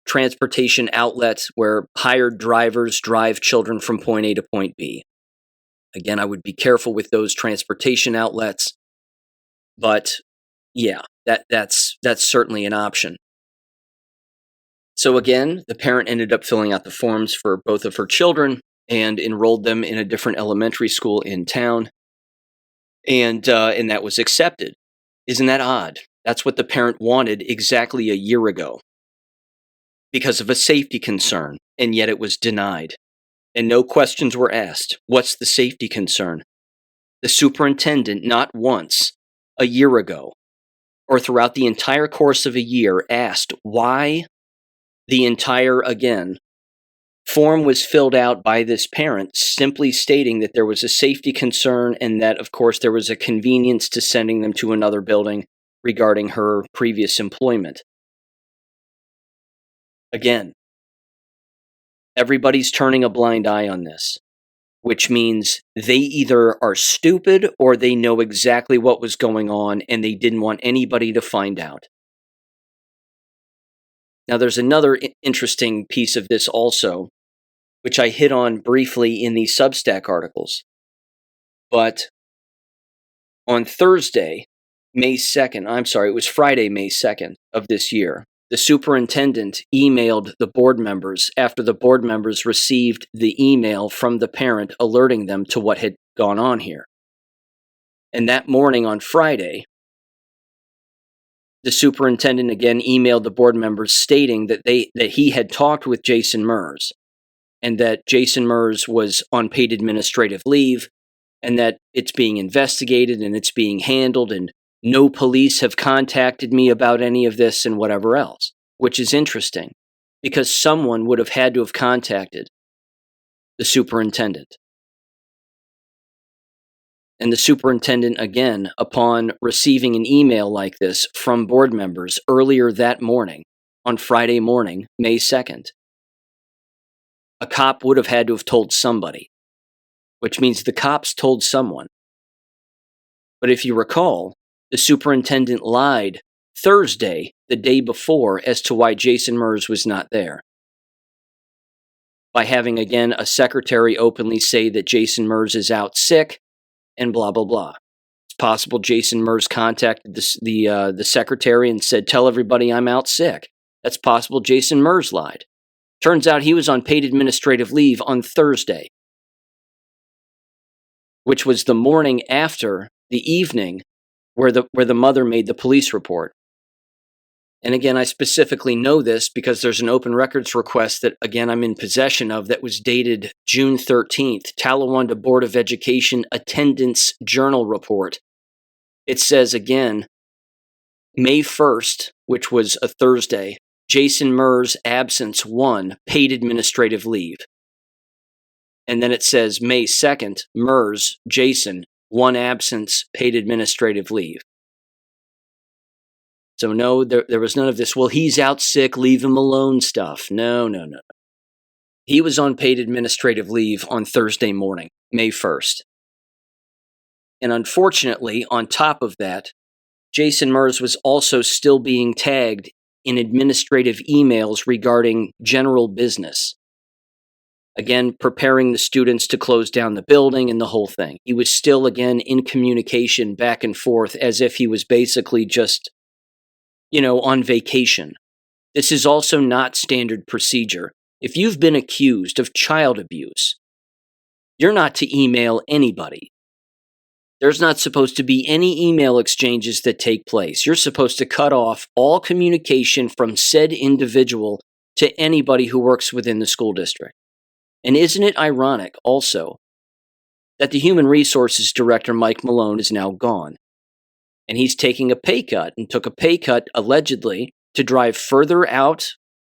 Speaker 1: transportation outlet where hired drivers drive children from point A to point B. Again, I would be careful with those transportation outlets, but yeah, that's certainly an option. So again, the parent ended up filling out the forms for both of her children and enrolled them in a different elementary school in town, and that was accepted. Isn't that odd? That's what the parent wanted exactly a year ago because of a safety concern, and yet it was denied. And no questions were asked. What's the safety concern? The superintendent not once a year ago or throughout the entire course of a year asked why the entire, again, form was filled out by this parent simply stating that there was a safety concern and that, of course, there was a convenience to sending them to another building regarding her previous employment. Again, everybody's turning a blind eye on this, which means they either are stupid or they know exactly what was going on and they didn't want anybody to find out. Now, there's another interesting piece of this also, which I hit on briefly in the Substack articles. But on Thursday, May 2nd, it was Friday, May 2nd of this year, the superintendent emailed the board members after the board members received the email from the parent alerting them to what had gone on here. And that morning on Friday, the superintendent again emailed the board members stating that he had talked with Jason Merz and that Jason Merz was on paid administrative leave and that it's being investigated and it's being handled and no police have contacted me about any of this and whatever else, which is interesting because someone would have had to have contacted the superintendent. And the superintendent, again, upon receiving an email like this from board members earlier that morning, on Friday morning, May 2nd, a cop would have had to have told somebody, which means the cops told someone. But if you recall, the superintendent lied Thursday, the day before, as to why Jason Merz was not there. By having, again, a secretary openly say that Jason Merz is out sick and blah, blah, blah. It's possible Jason Merz contacted the secretary and said, tell everybody I'm out sick. That's possible Jason Merz lied. Turns out he was on paid administrative leave on Thursday, which was the morning after the evening where the mother made the police report. And again, I specifically know this because there's an open records request that, again, I'm in possession of that was dated June 13th, Talawanda Board of Education Attendance Journal Report. It says, again, May 1st, which was a Thursday, Jason Merz absence 1, paid administrative leave. And then it says May 2nd, Merz, Jason, 1 absence, paid administrative leave. So no, there was none of this, well, he's out sick, leave him alone stuff. No. He was on paid administrative leave on Thursday morning, May 1st. And unfortunately, on top of that, Jason Merz was also still being tagged in administrative emails regarding general business. Again, preparing the students to close down the building and the whole thing. He was still, again, in communication back and forth as if he was basically just, on vacation. This is also not standard procedure. If you've been accused of child abuse, you're not to email anybody. There's not supposed to be any email exchanges that take place. You're supposed to cut off all communication from said individual to anybody who works within the school district. And isn't it ironic also that the Human Resources Director, Mike Malone, is now gone? And he's taking a pay cut and took a pay cut, allegedly, to drive further out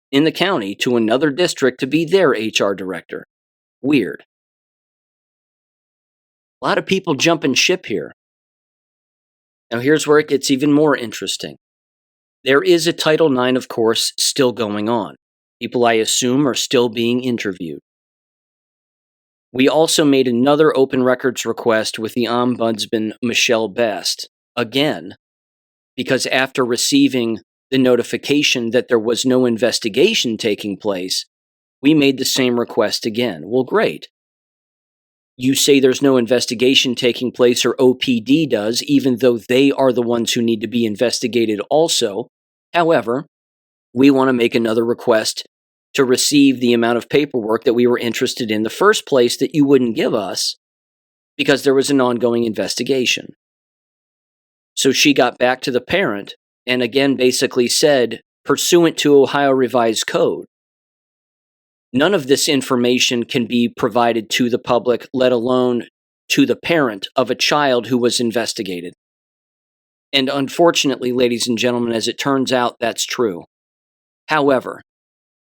Speaker 1: in the county to another district to be their HR director. Weird. A lot of people jumping ship here. Now here's where it gets even more interesting. There is a Title IX, of course, still going on. People, I assume, are still being interviewed. We also made another open records request with the Ombudsman, Michelle Best, again, because after receiving the notification that there was no investigation taking place, we made the same request again. Well, great. You say there's no investigation taking place, or OPD does, even though they are the ones who need to be investigated also. However, we want to make another request to receive the amount of paperwork that we were interested in the first place that you wouldn't give us because there was an ongoing investigation. So she got back to the parent and again basically said, pursuant to Ohio Revised Code, none of this information can be provided to the public, let alone to the parent of a child who was investigated. And unfortunately, ladies and gentlemen, as it turns out, that's true. However,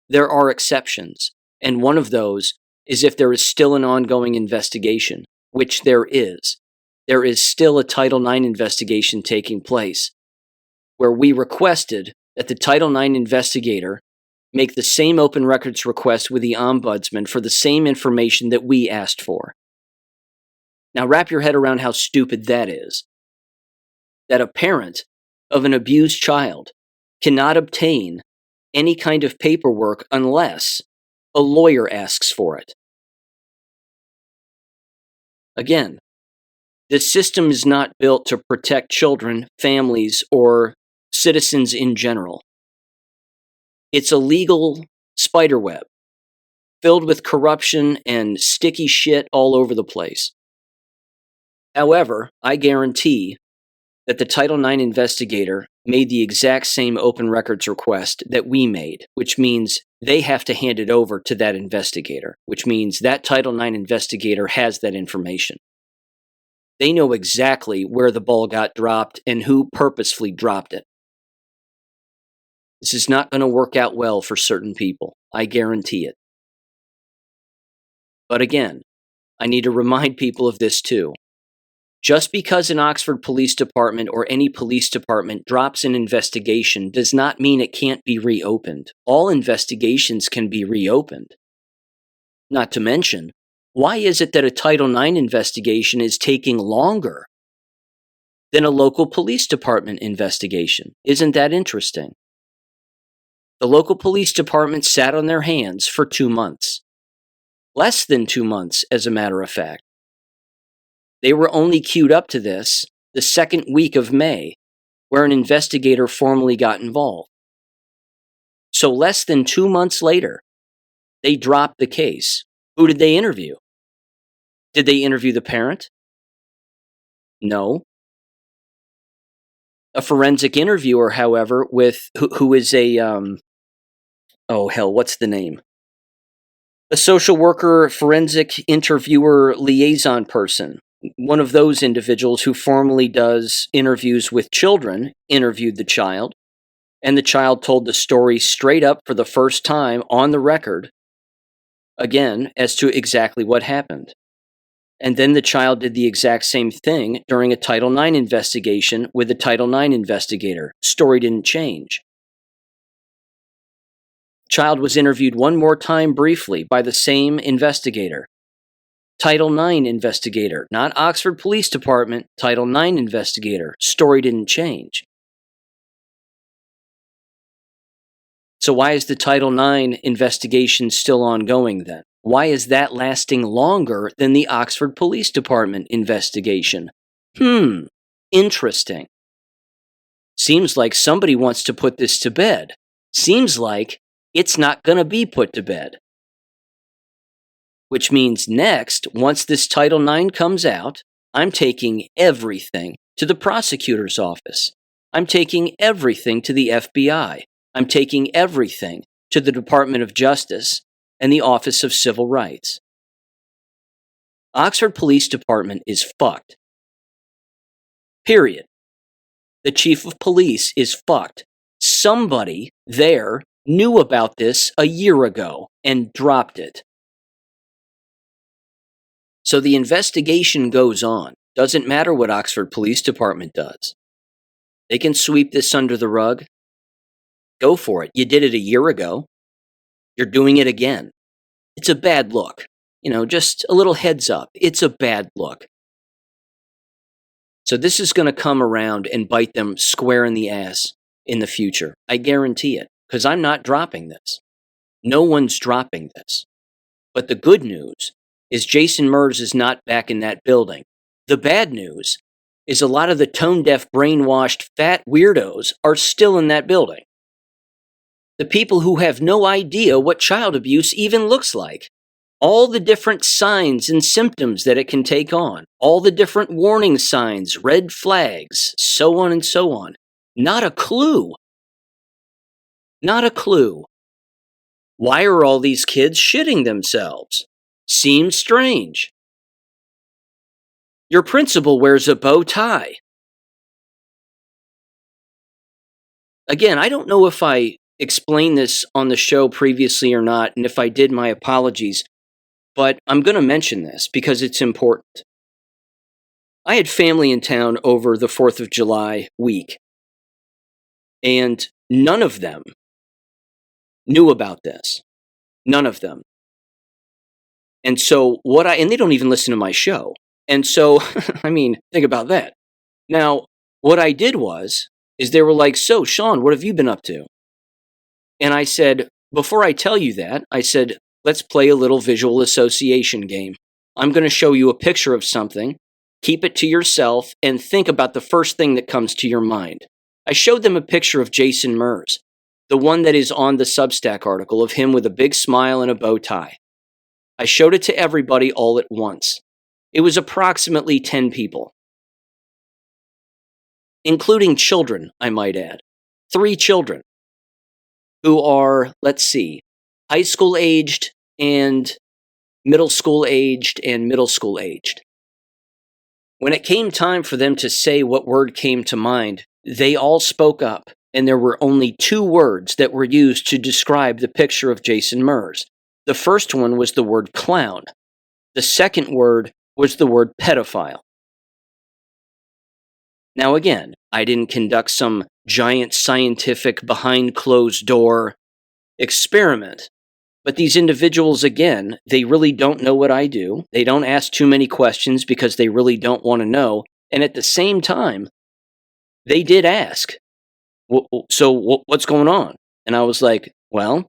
Speaker 1: there are exceptions, and one of those is if there is still an ongoing investigation, which there is. There is still a Title IX investigation taking place, where we requested that the Title IX investigator make the same open records request with the ombudsman for the same information that we asked for. Now wrap your head around how stupid that is. That a parent of an abused child cannot obtain any kind of paperwork unless a lawyer asks for it. Again, this system is not built to protect children, families, or citizens in general. It's a legal spiderweb filled with corruption and sticky shit all over the place. However, I guarantee that the Title IX investigator made the exact same open records request that we made, which means they have to hand it over to that investigator, which means that Title IX investigator has that information. They know exactly where the ball got dropped and who purposefully dropped it. This is not going to work out well for certain people. I guarantee it. But again, I need to remind people of this too. Just because an Oxford Police Department or any police department drops an investigation does not mean it can't be reopened. All investigations can be reopened. Not to mention, why is it that a Title IX investigation is taking longer than a local police department investigation? Isn't that interesting? The local police department sat on their hands for 2 months. Less than 2 months, as a matter of fact. They were only queued up to this the second week of May, where an investigator formally got involved. So less than 2 months later, they dropped the case. Who did they interview? Did they interview the parent? No. A forensic interviewer, however, who is a, what's the name? A social worker, forensic interviewer, liaison person. One of those individuals who formally does interviews with children interviewed the child, and the child told the story straight up for the first time on the record, again, as to exactly what happened. And then the child did the exact same thing during a Title IX investigation with a Title IX investigator. Story didn't change. Child was interviewed one more time briefly by the same investigator. Title IX investigator, not Oxford Police Department, Title IX investigator. Story didn't change. So why is the Title IX investigation still ongoing then? Why is that lasting longer than the Oxford Police Department investigation? Interesting. Seems like somebody wants to put this to bed. Seems like it's not going to be put to bed. Which means next, once this Title IX comes out, I'm taking everything to the prosecutor's office. I'm taking everything to the FBI. I'm taking everything to the Department of Justice and the Office of Civil Rights. Oxford Police Department is fucked. Period. The chief of police is fucked. Somebody there knew about this a year ago and dropped it. So the investigation goes on. Doesn't matter what Oxford Police Department does. They can sweep this under the rug. Go for it. You did it a year ago. You're doing it again. It's a bad look. Just a little heads up. It's a bad look. So this is going to come around and bite them square in the ass in the future. I guarantee it. Because I'm not dropping this. No one's dropping this. But the good news is Jason Merz is not back in that building. The bad news is a lot of the tone-deaf, brainwashed, fat weirdos are still in that building. The people who have no idea what child abuse even looks like. All the different signs and symptoms that it can take on. All the different warning signs, red flags, so on and so on. Not a clue. Not a clue. Why are all these kids shitting themselves? Seems strange. Your principal wears a bow tie. Again, I don't know if I explained this on the show previously or not, and if I did, my apologies, but I'm going to mention this because it's important. I had family in town over the 4th of July week, and none of them knew about this. None of them. And so and they don't even listen to my show. And so, I mean, think about that. Now, what I did is they were like, so Sean, what have you been up to? And I said, before I tell you that, I said, let's play a little visual association game. I'm going to show you a picture of something, keep it to yourself, and think about the first thing that comes to your mind. I showed them a picture of Jason Merz, the one that is on the Substack article of him with a big smile and a bow tie. I showed it to everybody all at once. It was approximately 10 people, including children, I might add. 3 children who are, let's see, high school aged and middle school aged and middle school aged. When it came time for them to say what word came to mind, they all spoke up, and there were only 2 words that were used to describe the picture of Jason Merz. The first one was the word clown. The second word was the word pedophile. Now again, I didn't conduct some giant scientific behind closed door experiment. But these individuals, again, they really don't know what I do. They don't ask too many questions because they really don't want to know. And at the same time, they did ask, so what's going on? And I was like, well,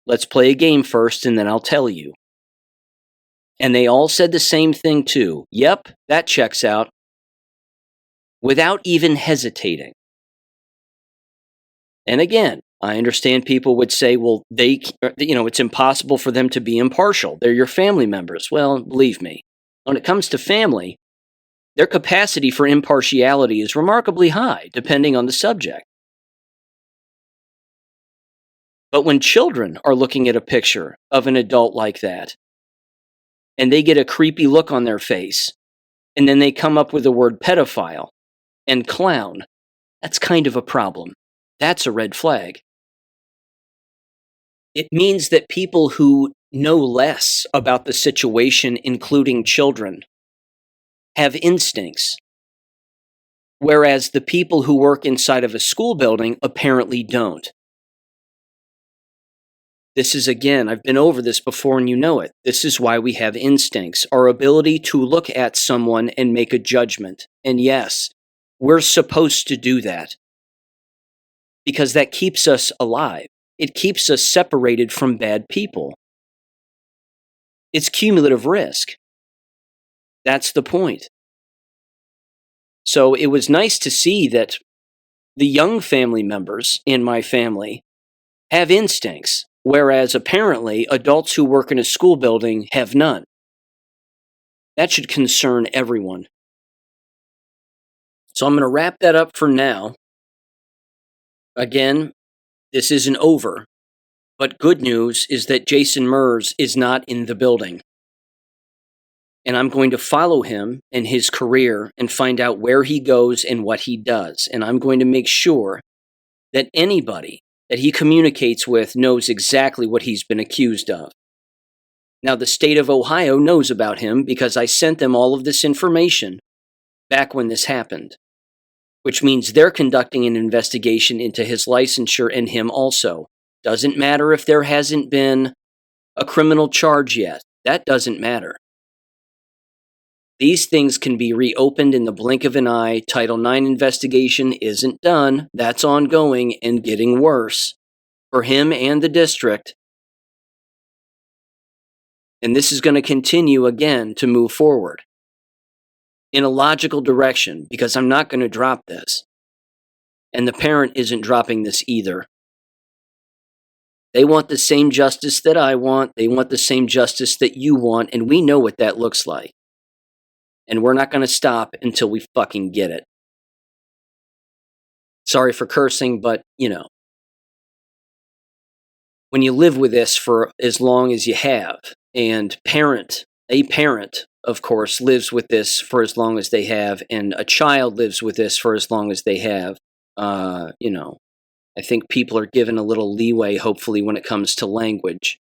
Speaker 1: let's play a game first and then I'll tell you. And they all said the same thing too. Yep, that checks out. Without even hesitating. And again, I understand people would say, well, it's impossible for them to be impartial. They're your family members. Well, believe me, when it comes to family, their capacity for impartiality is remarkably high, depending on the subject. But when children are looking at a picture of an adult like that, and they get a creepy look on their face, and then they come up with the word pedophile and clown, that's kind of a problem. That's a red flag. It means that people who know less about the situation, including children, have instincts, whereas the people who work inside of a school building apparently don't. This is, again, I've been over this before and you know it. This is why we have instincts, our ability to look at someone and make a judgment. And yes, we're supposed to do that because that keeps us alive. It keeps us separated from bad people. It's cumulative risk. That's the point. So it was nice to see that the young family members in my family have instincts, whereas apparently adults who work in a school building have none. That should concern everyone. So I'm going to wrap that up for now. Again, this isn't over, but good news is that Jason Merz is not in the building. And I'm going to follow him and his career and find out where he goes and what he does. And I'm going to make sure that anybody that he communicates with knows exactly what he's been accused of. Now, the state of Ohio knows about him because I sent them all of this information back when this happened, which means they're conducting an investigation into his licensure and him also. Doesn't matter if there hasn't been a criminal charge yet. That doesn't matter. These things can be reopened in the blink of an eye. Title IX investigation isn't done. That's ongoing and getting worse for him and the district. And this is going to continue again to move forward in a logical direction because I'm not going to drop this. And the parent isn't dropping this either. They want the same justice that I want. They want the same justice that you want. And we know what that looks like. And we're not going to stop until we fucking get it. Sorry for cursing, but, when you live with this for as long as you have, and a parent, of course, lives with this for as long as they have, and a child lives with this for as long as they have, I think people are given a little leeway, hopefully, when it comes to language.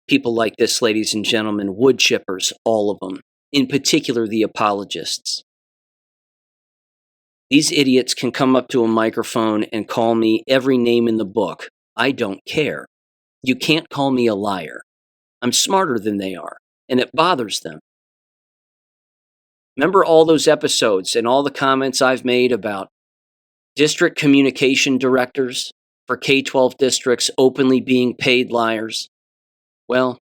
Speaker 1: People like this, ladies and gentlemen, wood chippers, all of them. In particular, the apologists. These idiots can come up to a microphone and call me every name in the book, I don't care. You can't call me a liar. I'm smarter than they are, and it bothers them. Remember all those episodes and all the comments I've made about district communication directors for K-12 districts openly being paid liars? Well,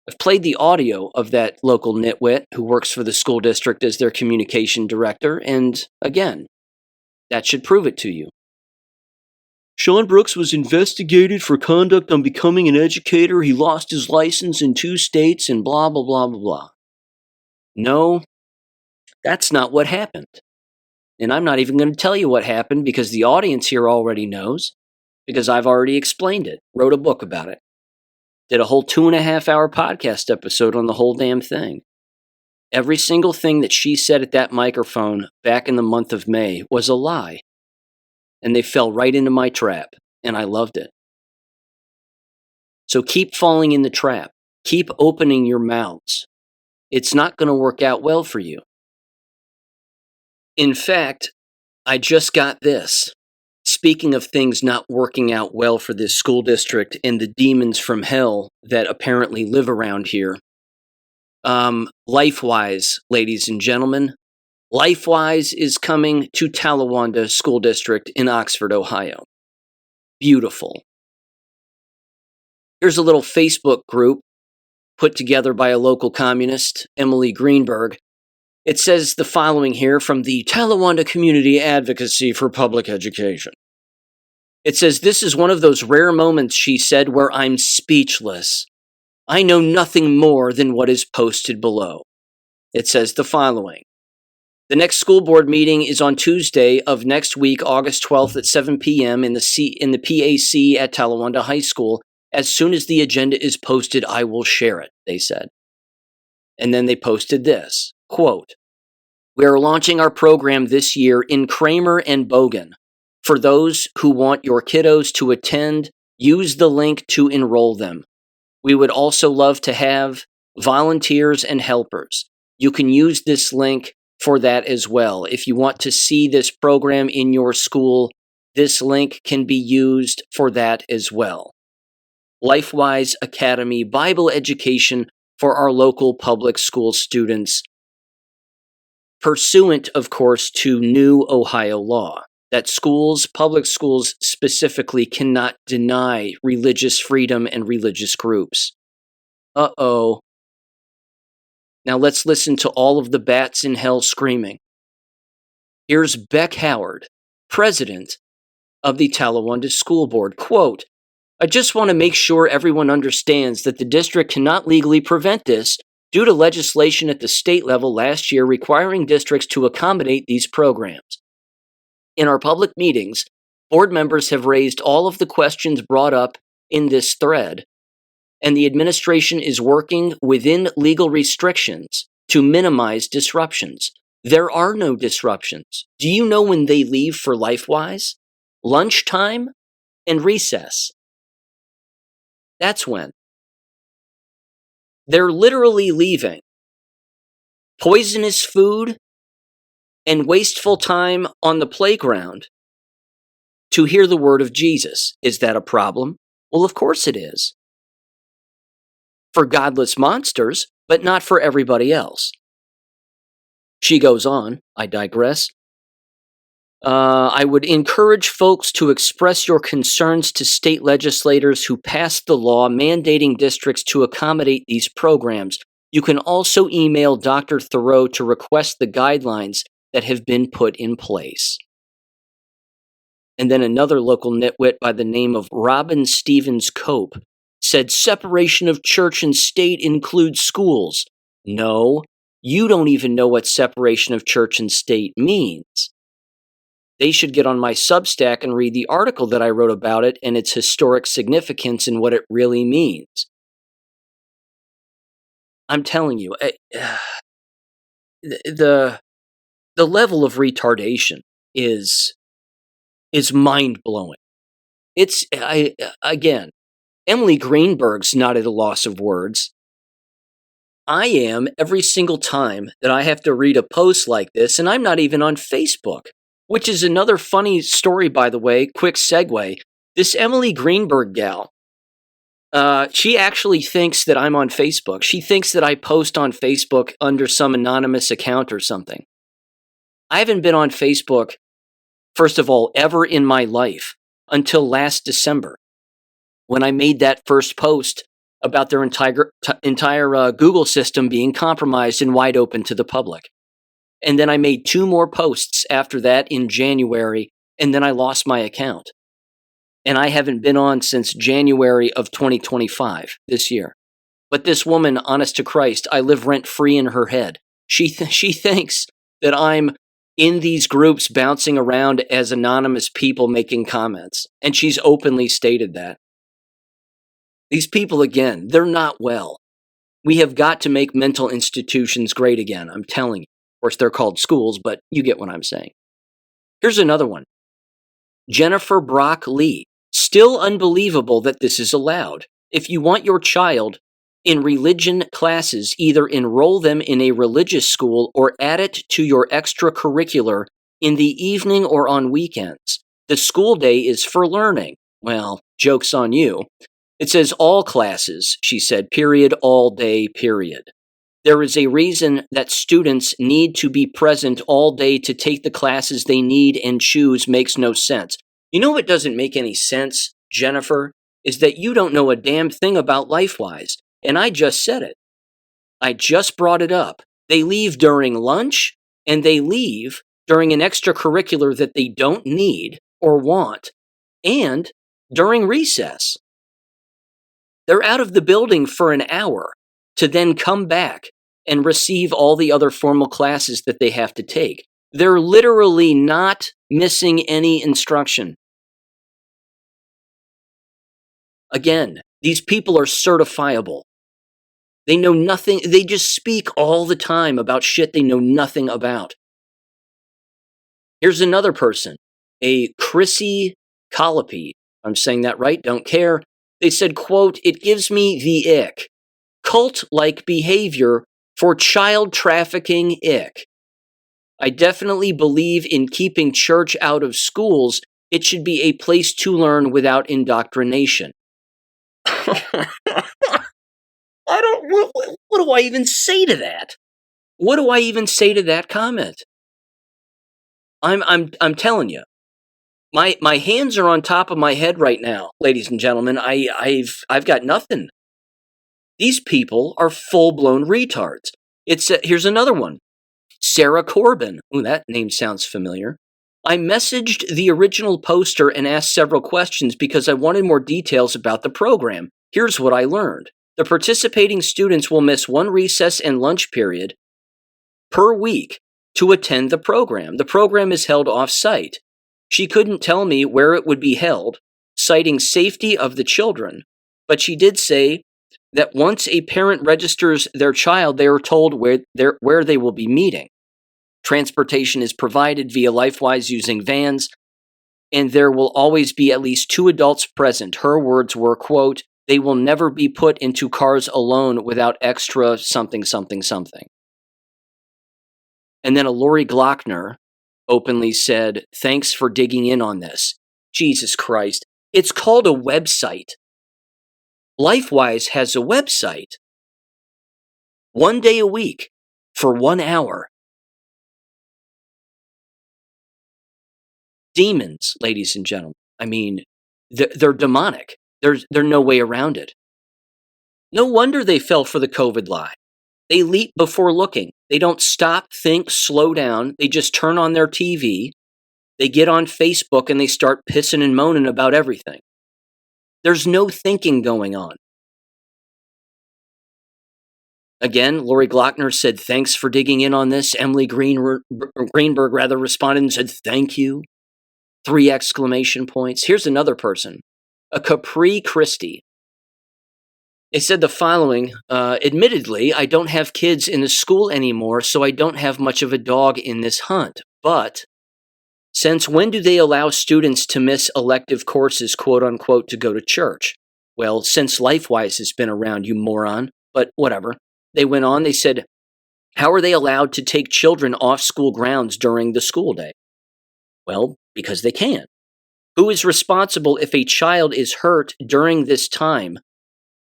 Speaker 1: I've played the audio of that local nitwit who works for the school district as their communication director, and again, that should prove it to you. Sean Brooks was investigated for conduct on becoming an educator. He lost his license in 2 states and blah, blah, blah, blah, blah. No, that's not what happened. And I'm not even going to tell you what happened because the audience here already knows, because I've already explained it, wrote a book about it, did a whole 2.5-hour podcast episode on the whole damn thing. Every single thing that she said at that microphone back in the month of May was a lie. And they fell right into my trap, and I loved it. So keep falling in the trap. Keep opening your mouths. It's not going to work out well for you. In fact, I just got this. Speaking of things not working out well for this school district and the demons from hell that apparently live around here. LifeWise, ladies and gentlemen. LifeWise is coming to Talawanda School District in Oxford, Ohio. Beautiful. Here's a little Facebook group put together by a local communist, Emily Greenberg. It says the following here from the Talawanda Community Advocacy for Public Education. It says, "This is one of those rare moments," she said, "where I'm speechless. I know nothing more than what is posted below." It says the following. The next school board meeting is on Tuesday of next week, August 12th at 7 p.m. in the PAC at Talawanda High School. As soon as the agenda is posted, I will share it, they said. And then they posted this, quote, "We are launching our program this year in Kramer and Bogan. For those who want your kiddos to attend, use the link to enroll them. We would also love to have volunteers and helpers. You can use this link for that as well. If you want to see this program in your school, this link can be used for that as well. LifeWise Academy Bible education for our local public school students, pursuant, of course, to new Ohio law, that schools, public schools specifically, cannot deny religious freedom and religious groups." Uh-oh. Now let's listen to all of the bats in hell screaming. Here's Beck Howard, president of the Talawanda School Board. Quote, "I just want to make sure everyone understands that the district cannot legally prevent this due to legislation at the state level last year requiring districts to accommodate these programs. In our public meetings, board members have raised all of the questions brought up in this thread, and the administration is working within legal restrictions to minimize disruptions. There are no disruptions. Do you know when they leave for LifeWise? Lunchtime and recess. That's when. They're literally leaving. Poisonous food and wasteful time on the playground to hear the word of Jesus. Is that a problem? Well, of course it is. For godless monsters, but not for everybody else." She goes on, I digress. "I would encourage folks to express your concerns to state legislators who passed the law mandating districts to accommodate these programs. You can also email Dr. Thoreau to request the guidelines that have been put in place." And then another local nitwit by the name of Robin Stevens Cope said separation of church and state includes schools. No, you don't even know what separation of church and state means. They should get on my Substack and read the article that I wrote about it and its historic significance and what it really means. I'm telling you, the level of retardation is mind-blowing. Again, Emily Greenberg's not at a loss of words. I am every single time that I have to read a post like this, and I'm not even on Facebook, which is another funny story, by the way, quick segue. This Emily Greenberg gal, she actually thinks that I'm on Facebook. She thinks that I post on Facebook under some anonymous account or something. I haven't been on Facebook, first of all, ever in my life until last December, when I made that first post about their entire Google system being compromised and wide open to the public. And then I made 2 more posts after that in January, and then I lost my account. And I haven't been on since January of 2025, this year. But this woman, honest to Christ, I live rent-free in her head. She thinks that I'm in these groups bouncing around as anonymous people making comments. And she's openly stated that. These people, again, they're not well. We have got to make mental institutions great again, I'm telling you. Of course, they're called schools, but you get what I'm saying. Here's another one. Jennifer Brock Lee. Still unbelievable that this is allowed. If you want your child in religion classes, either enroll them in a religious school or add it to your extracurricular in the evening or on weekends. The school day is for learning. Well, joke's on you. It says all classes, she said, period, all day, period. There is a reason that students need to be present all day to take the classes they need and choose makes no sense. You know what doesn't make any sense, Jennifer, is that you don't know a damn thing about LifeWise. And I just said it. I just brought it up. They leave during lunch and they leave during an extracurricular that they don't need or want and during recess. They're out of the building for an hour to then come back and receive all the other formal classes that they have to take. They're literally not missing any instruction. Again, these people are certifiable. They know nothing. They just speak all the time about shit they know nothing about. Here's another person, a Chrissy Colopy. I'm saying that right, don't care. They said, quote, "It gives me the ick. Cult-like behavior for child trafficking ick. I definitely believe in keeping church out of schools. It should be a place to learn without indoctrination." What do I even say to that? What do I even say to that comment? I'm telling you, my hands are on top of my head right now, ladies and gentlemen. I've got nothing. These people are full-blown retards. Here's another one. Sarah Corbin. Ooh, that name sounds familiar. I messaged the original poster and asked several questions because I wanted more details about the program. Here's what I learned. The participating students will miss 1 recess and lunch period per week to attend the program. The program is held off-site. She couldn't tell me where it would be held, citing safety of the children, but she did say that once a parent registers their child, they are told where they will be meeting. Transportation is provided via LifeWise using vans, and there will always be at least 2 adults present. Her words were, quote, "They will never be put into cars alone without extra something, something, something." And then a Lori Glockner openly said, "Thanks for digging in on this." Jesus Christ. It's called a website. LifeWise has a website. 1 day a week for 1 hour. Demons, ladies and gentlemen. I mean, they're demonic. There's no way around it. No wonder they fell for the COVID lie. They leap before looking. They don't stop, think, slow down. They just turn on their TV. They get on Facebook and they start pissing and moaning about everything. There's no thinking going on. Again, Lori Glockner said, "Thanks for digging in on this." Emily Greenberg responded and said, "Thank you." 3 exclamation points. Here's another person, a Capri Christie. They said the following, admittedly, I don't have kids in the school anymore, so I don't have much of a dog in this hunt. But since when do they allow students to miss elective courses, quote unquote, to go to church? Well, since LifeWise has been around, you moron, but whatever. They went on, they said, how are they allowed to take children off school grounds during the school day? Well, because they can. Who is responsible if a child is hurt during this time?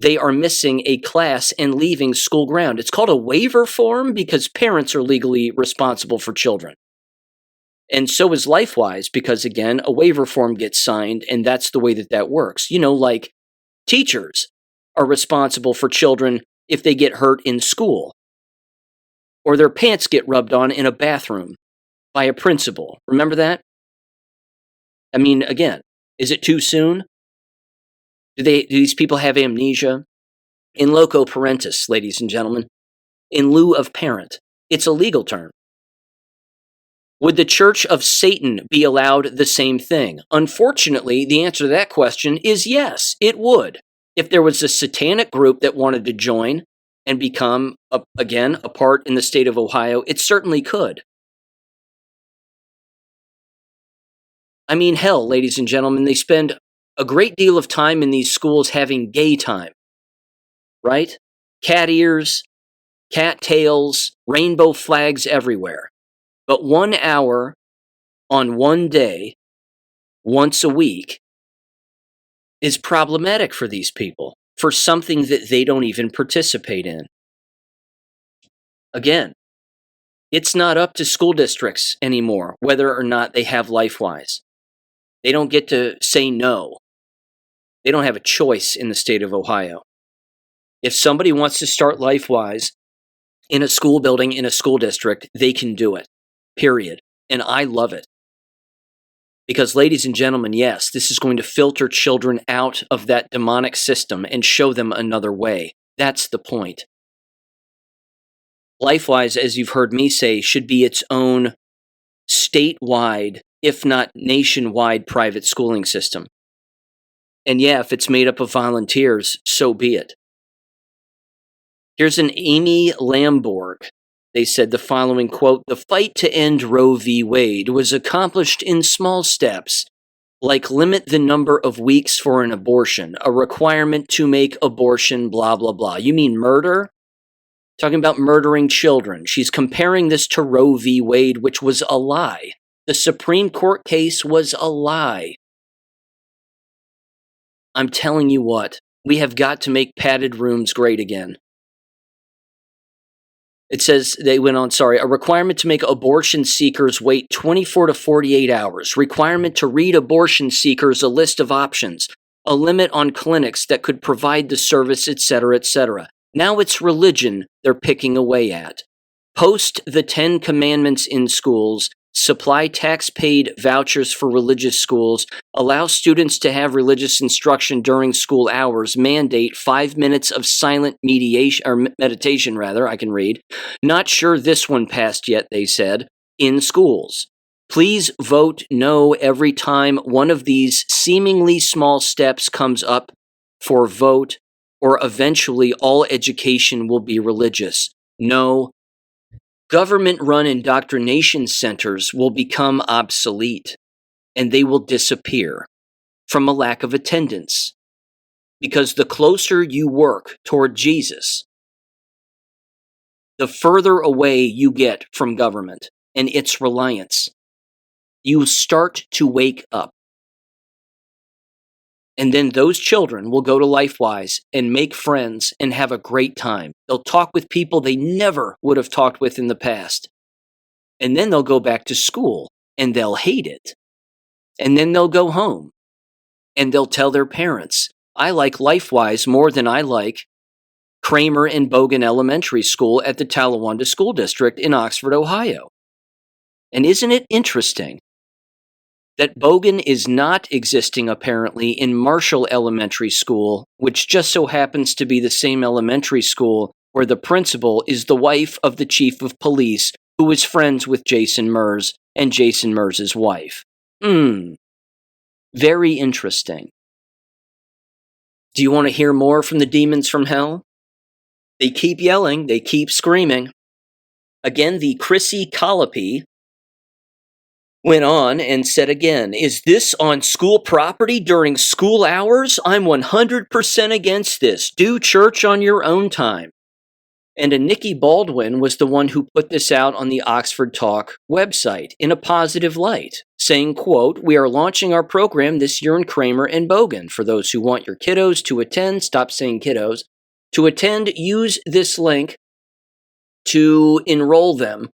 Speaker 1: They are missing a class and leaving school ground. It's called a waiver form because parents are legally responsible for children. And so is LifeWise because, again, a waiver form gets signed, and that's the way that works. Like teachers are responsible for children if they get hurt in school or their pants get rubbed on in a bathroom by a principal. Remember that? I mean, again, is it too soon? Do these people have amnesia? In loco parentis, ladies and gentlemen, in lieu of parent. It's a legal term. Would the Church of Satan be allowed the same thing? Unfortunately, the answer to that question is yes, it would. If there was a satanic group that wanted to join and become, a part in the state of Ohio, it certainly could. I mean, hell, ladies and gentlemen, they spend a great deal of time in these schools having gay time, right? Cat ears, cat tails, rainbow flags everywhere. But 1 hour on one day, once a week, is problematic for these people, for something that they don't even participate in. Again, it's not up to school districts anymore whether or not they have LifeWise. They don't get to say no. They don't have a choice in the state of Ohio. If somebody wants to start LifeWise in a school building, in a school district, they can do it. Period. And I love it. Because, ladies and gentlemen, yes, this is going to filter children out of that demonic system and show them another way. That's the point. LifeWise, as you've heard me say, should be its own statewide, if not nationwide, private schooling system. And yeah, if it's made up of volunteers, so be it. Here's an Amy Lamborg. They said the following quote, "The fight to end Roe v. Wade was accomplished in small steps, like limit the number of weeks for an abortion, a requirement to make abortion blah, blah, blah." You mean murder? Talking about murdering children. She's comparing this to Roe v. Wade, which was a lie. The Supreme Court case was a lie. I'm telling you what, we have got to make padded rooms great again. It says, they went on, a requirement to make abortion seekers wait 24 to 48 hours, requirement to read abortion seekers a list of options, a limit on clinics that could provide the service, etc., etc. Now it's religion they're picking away at. Post the 10 Commandments in schools, supply tax-paid vouchers for religious schools, allow students to have religious instruction during school hours, mandate 5 minutes of silent meditation, I can read. Not sure this one passed yet, they said, in schools. Please vote no every time one of these seemingly small steps comes up for vote, or eventually all education will be religious. No. Government-run indoctrination centers will become obsolete, and they will disappear from a lack of attendance. Because the closer you work toward Jesus, the further away you get from government and its reliance. You start to wake up. And then those children will go to LifeWise and make friends and have a great time. They'll talk with people they never would have talked with in the past. And then they'll go back to school and they'll hate it. And then they'll go home and they'll tell their parents, "I like LifeWise more than I like Kramer and Bogan Elementary School at the Talawanda School District in Oxford, Ohio." And isn't it interesting that Bogan is not existing apparently in Marshall Elementary School, which just so happens to be the same elementary school where the principal is the wife of the chief of police, who is friends with Jason Merz and Jason Merz's wife. Very interesting. Do you want to hear more from the demons from hell? They keep yelling, they keep screaming. Again, the Chrissy Colopy went on and said again, "Is this on school property during school hours? I'm 100% against this. Do church on your own time." And a Nikki Baldwin was the one who put this out on the Oxford Talk website in a positive light, saying, quote, "We are launching our program this year in Kramer and Bogan. For those who want your kiddos to attend," stop saying kiddos, "to attend, use this link to enroll them.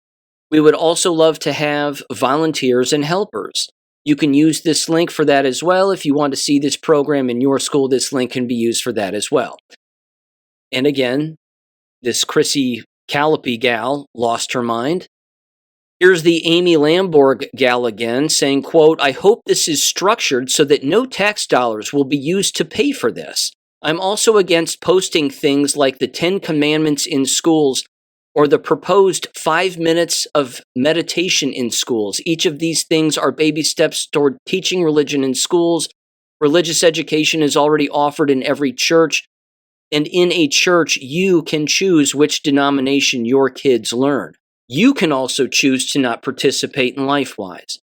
Speaker 1: We would also love to have volunteers and helpers. You can use this link for that as well. If you want to see this program in your school, this link can be used for that as well." And again, this Chrissy Callipy gal lost her mind. Here's the Amy Lamborg gal again saying, quote, "I hope this is structured so that no tax dollars will be used to pay for this. I'm also against posting things like the 10 Commandments in schools or the proposed 5 minutes of meditation in schools. Each of these things are baby steps toward teaching religion in schools. Religious education is already offered in every church. And in a church, you can choose which denomination your kids learn. You can also choose to not participate in LifeWise.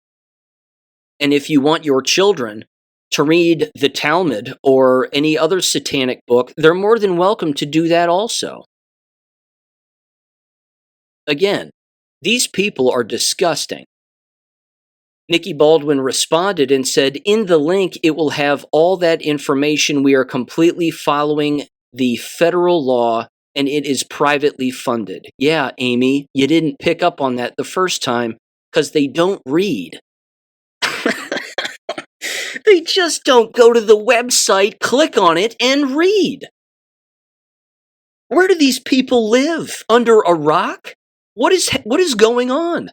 Speaker 1: And if you want your children to read the Talmud or any other satanic book, they're more than welcome to do that also." Again, these people are disgusting. Nikki Baldwin responded and said, "In the link, it will have all that information. We are completely following the federal law, and it is privately funded." Yeah, Amy, you didn't pick up on that the first time because they don't read. They just don't go to the website, click on it, and read. Where do these people live? Under a rock? What is going on?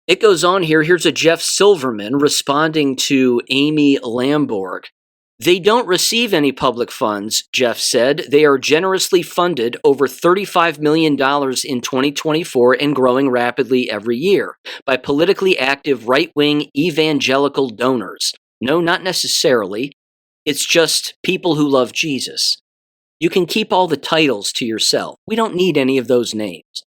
Speaker 1: It goes on here. Here's a Jeff Silverman responding to Amy Lamborg. "They don't receive any public funds," Jeff said. "They are generously funded, over $35 million in 2024 and growing rapidly every year, by politically active right-wing evangelical donors. No, not necessarily. It's just people who love Jesus. You can keep all the titles to yourself. We don't need any of those names.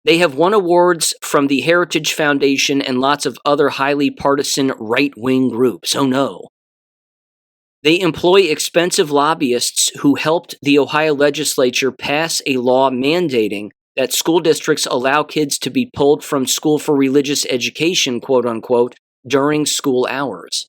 Speaker 1: They have won awards from the Heritage Foundation and lots of other highly partisan right-wing groups. Oh no. They employ expensive lobbyists who helped the Ohio legislature pass a law mandating that school districts allow kids to be pulled from school for religious education, quote unquote, during school hours."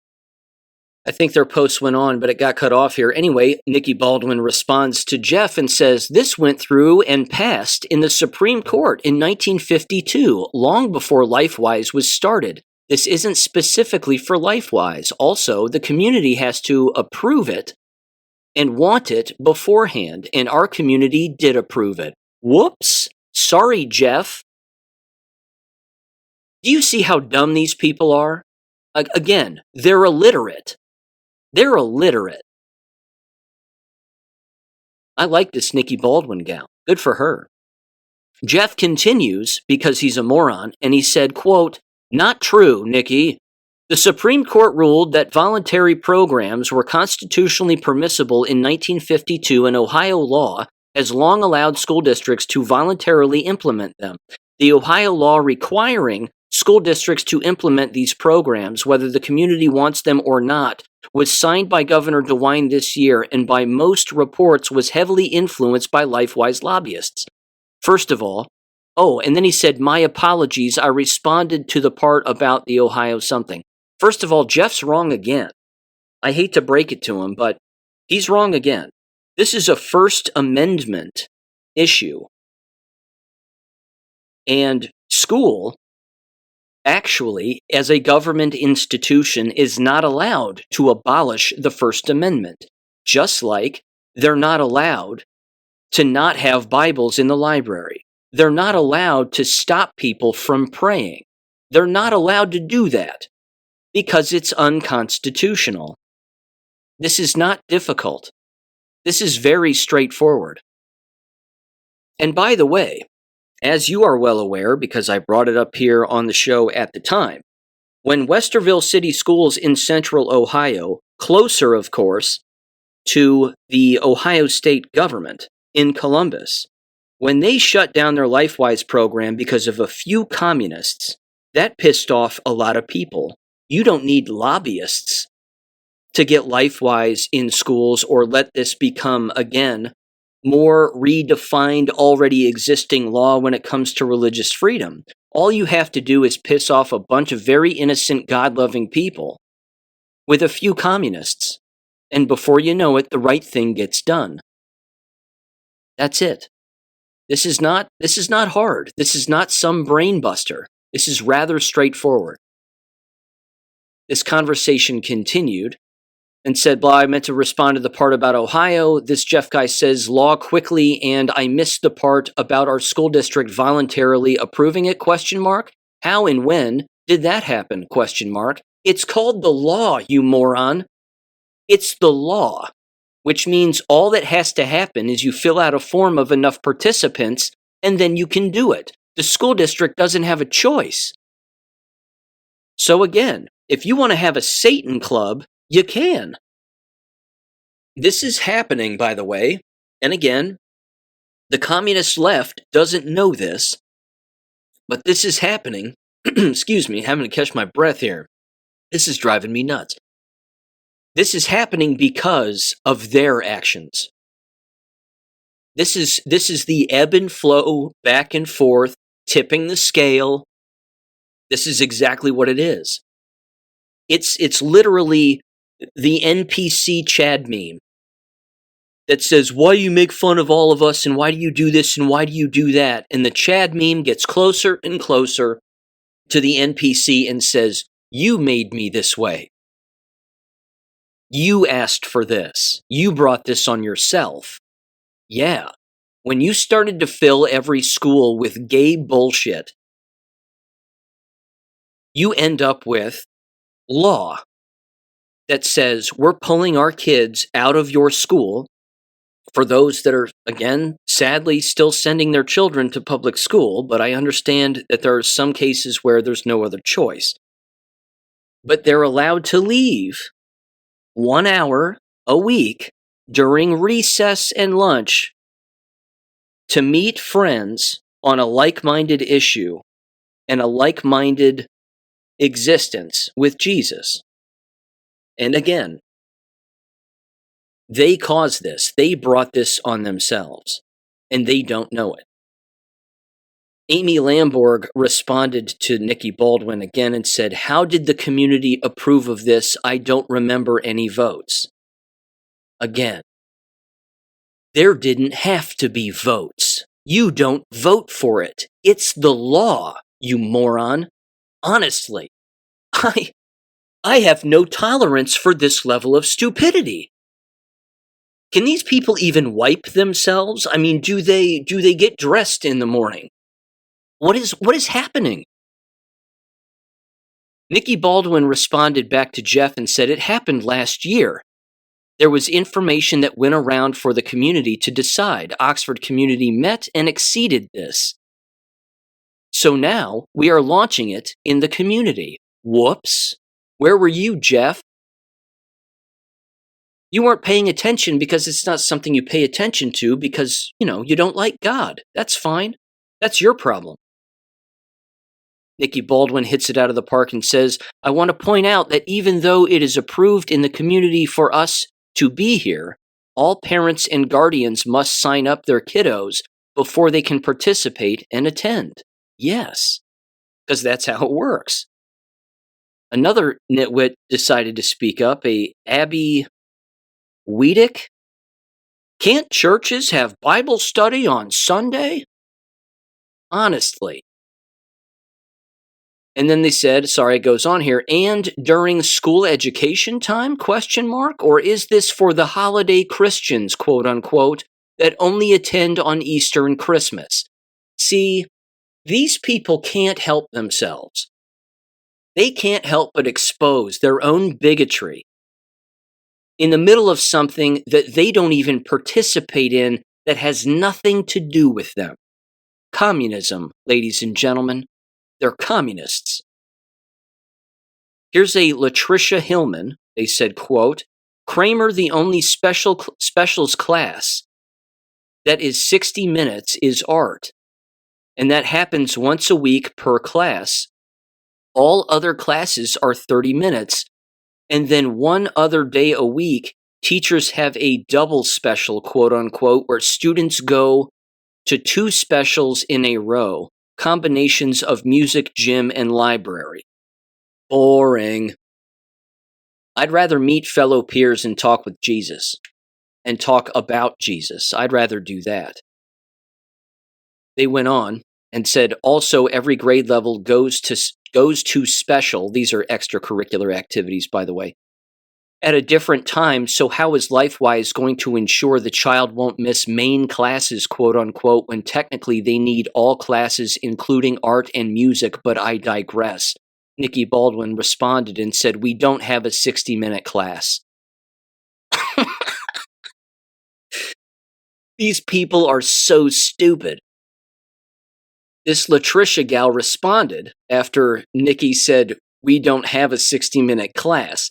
Speaker 1: I think their post went on, but it got cut off here. Anyway, Nikki Baldwin responds to Jeff and says, "This went through and passed in the Supreme Court in 1952, long before LifeWise was started. This isn't specifically for LifeWise. Also, the community has to approve it and want it beforehand, and our community did approve it." Whoops. Sorry, Jeff. Do you see how dumb these people are? Again, they're illiterate. They're illiterate. I like this Nikki Baldwin gal. Good for her. Jeff continues, because he's a moron, and he said, quote, "Not true, Nikki. The Supreme Court ruled that voluntary programs were constitutionally permissible in 1952, and Ohio law has long allowed school districts to voluntarily implement them. The Ohio law requiring school districts to implement these programs, whether the community wants them or not, was signed by Governor DeWine this year, and by most reports was heavily influenced by LifeWise lobbyists. First of all," oh, and then he said, "My apologies, I responded to the part about the Ohio something." First of all, Jeff's wrong again. I hate to break it to him, but he's wrong again. This is a First Amendment issue. And school, actually, as a government institution, is not allowed to abolish the First Amendment, just like they're not allowed to not have Bibles in the library. They're not allowed to stop people from praying. They're not allowed to do that because it's unconstitutional. This is not difficult. This is very straightforward. And by the way, as you are well aware, because I brought it up here on the show at the time, when Westerville City Schools in central Ohio, closer, of course, to the Ohio state government in Columbus, when they shut down their LifeWise program because of a few communists, that pissed off a lot of people. You don't need lobbyists to get LifeWise in schools or let this become, again, more redefined already existing law when it comes to religious freedom. All you have to do is piss off a bunch of very innocent, God-loving people with a few communists. And before you know it, the right thing gets done. That's it. This is not hard. This is not some brain buster. This is rather straightforward. This conversation continued and said, blah, I meant to respond to the part about Ohio. This Jeff guy says law quickly, and I missed the part about our school district voluntarily approving it, ? How and when did that happen, ? It's called the law, you moron. It's the law, which means all that has to happen is you fill out a form of enough participants, and then you can do it. The school district doesn't have a choice. So again, if you want to have a Satan club, you can. This is happening, by the way, and again, the communist left doesn't know this, but this is happening. Excuse me, having to catch my breath here. This is driving me nuts. This is happening because of their actions. This is the ebb and flow, back and forth, tipping the scale. This is exactly what it is. It's literally the NPC Chad meme that says, why do you make fun of all of us, and why do you do this, and why do you do that? And the Chad meme gets closer and closer to the NPC and says, you made me this way. You asked for this. You brought this on yourself. Yeah. When you started to fill every school with gay bullshit, you end up with law that says we're pulling our kids out of your school for those that are, again, sadly still sending their children to public school, but I understand that there are some cases where there's no other choice. But they're allowed to leave 1 hour a week during recess and lunch to meet friends on a like-minded issue and a like-minded existence with Jesus. And again, they caused this. They brought this on themselves, and they don't know it. Amy Lamborg responded to Nikki Baldwin again and said, how did the community approve of this? I don't remember any votes. Again, there didn't have to be votes. You don't vote for it. It's the law, you moron. Honestly, I have no tolerance for this level of stupidity. Can these people even wipe themselves? I mean, do they get dressed in the morning? What is happening? Nikki Baldwin responded back to Jeff and said it happened last year. There was information that went around for the community to decide. Oxford community met and exceeded this. So now we are launching it in the community. Whoops. Where were you, Jeff? You weren't paying attention because it's not something you pay attention to because, you don't like God. That's fine. That's your problem. Nikki Baldwin hits it out of the park and says, I want to point out that even though it is approved in the community for us to be here, all parents and guardians must sign up their kiddos before they can participate and attend. Yes, because that's how it works. Another nitwit decided to speak up, Abby Wiedek. Can't churches have Bible study on Sunday? Honestly. And then they said, it goes on here, and during school education time, ? Or is this for the holiday Christians, quote unquote, that only attend on Easter and Christmas? See, these people can't help themselves. They can't help but expose their own bigotry in the middle of something that they don't even participate in that has nothing to do with them. Communism, ladies and gentlemen. They're communists. Here's a Latricia Hillman. They said, quote, Kramer, the only specials class that is 60 minutes is art. And that happens once a week per class. All other classes are 30 minutes. And then one other day a week, teachers have a double special, quote unquote, where students go to 2 specials in a row, combinations of music, gym, and library. Boring. I'd rather meet fellow peers and talk with Jesus and talk about Jesus. I'd rather do that. They went on and said, also, every grade level goes to special. These are extracurricular activities, by the way, at a different time. So how is LifeWise going to ensure the child won't miss main classes, quote unquote, when technically they need all classes, including art and music? But I digress. Nikki Baldwin responded and said, we don't have a 60-minute class. These people are so stupid. This Latricia gal responded after Nikki said, we don't have a 60-minute class.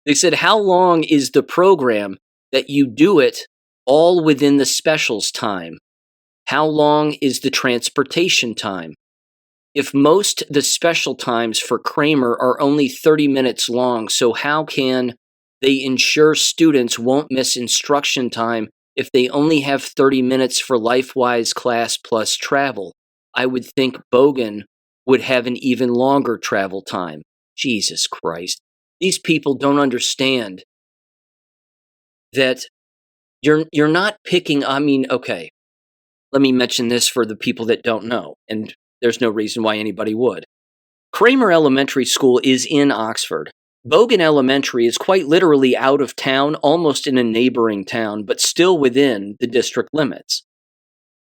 Speaker 1: They said, how long is the program that you do it all within the specials time? How long is the transportation time? If most the special times for Kramer are only 30 minutes long, so how can they ensure students won't miss instruction time if they only have 30 minutes for LifeWise class plus travel? I would think Bogan would have an even longer travel time. Jesus Christ. These people don't understand that you're not picking, okay, let me mention this for the people that don't know, and there's no reason why anybody would. Kramer Elementary School is in Oxford. Bogan Elementary is quite literally out of town, almost in a neighboring town, but still within the district limits.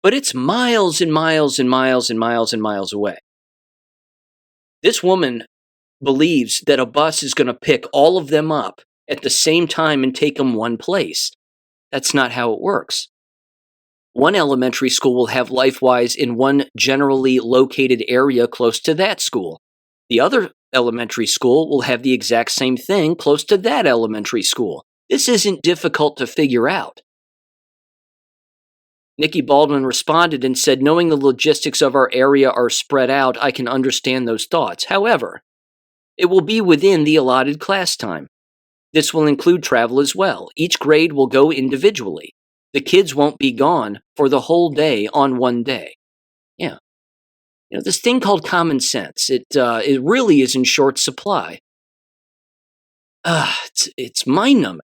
Speaker 1: But it's miles and miles and miles and miles and miles away. This woman believes that a bus is going to pick all of them up at the same time and take them one place. That's not how it works. One elementary school will have LifeWise in one generally located area close to that school. The other elementary school will have the exact same thing close to that elementary school. This isn't difficult to figure out. Nikki Baldwin responded and said, knowing the logistics of our area are spread out, I can understand those thoughts. However, it will be within the allotted class time. This will include travel as well. Each grade will go individually. The kids won't be gone for the whole day on one day. Yeah. This thing called common sense, it really is in short supply. It's mind-numbing.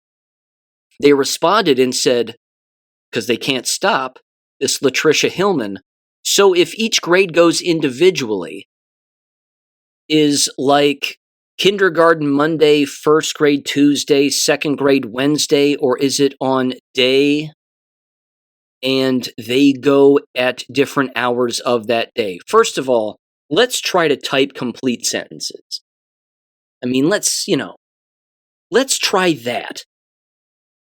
Speaker 1: They responded and said, because they can't stop, this Latricia Hillman, so if each grade goes individually, is like kindergarten Monday, first grade Tuesday, second grade Wednesday, or is it on day and they go at different hours of that day? First of all, let's try to type complete sentences. Let's try that.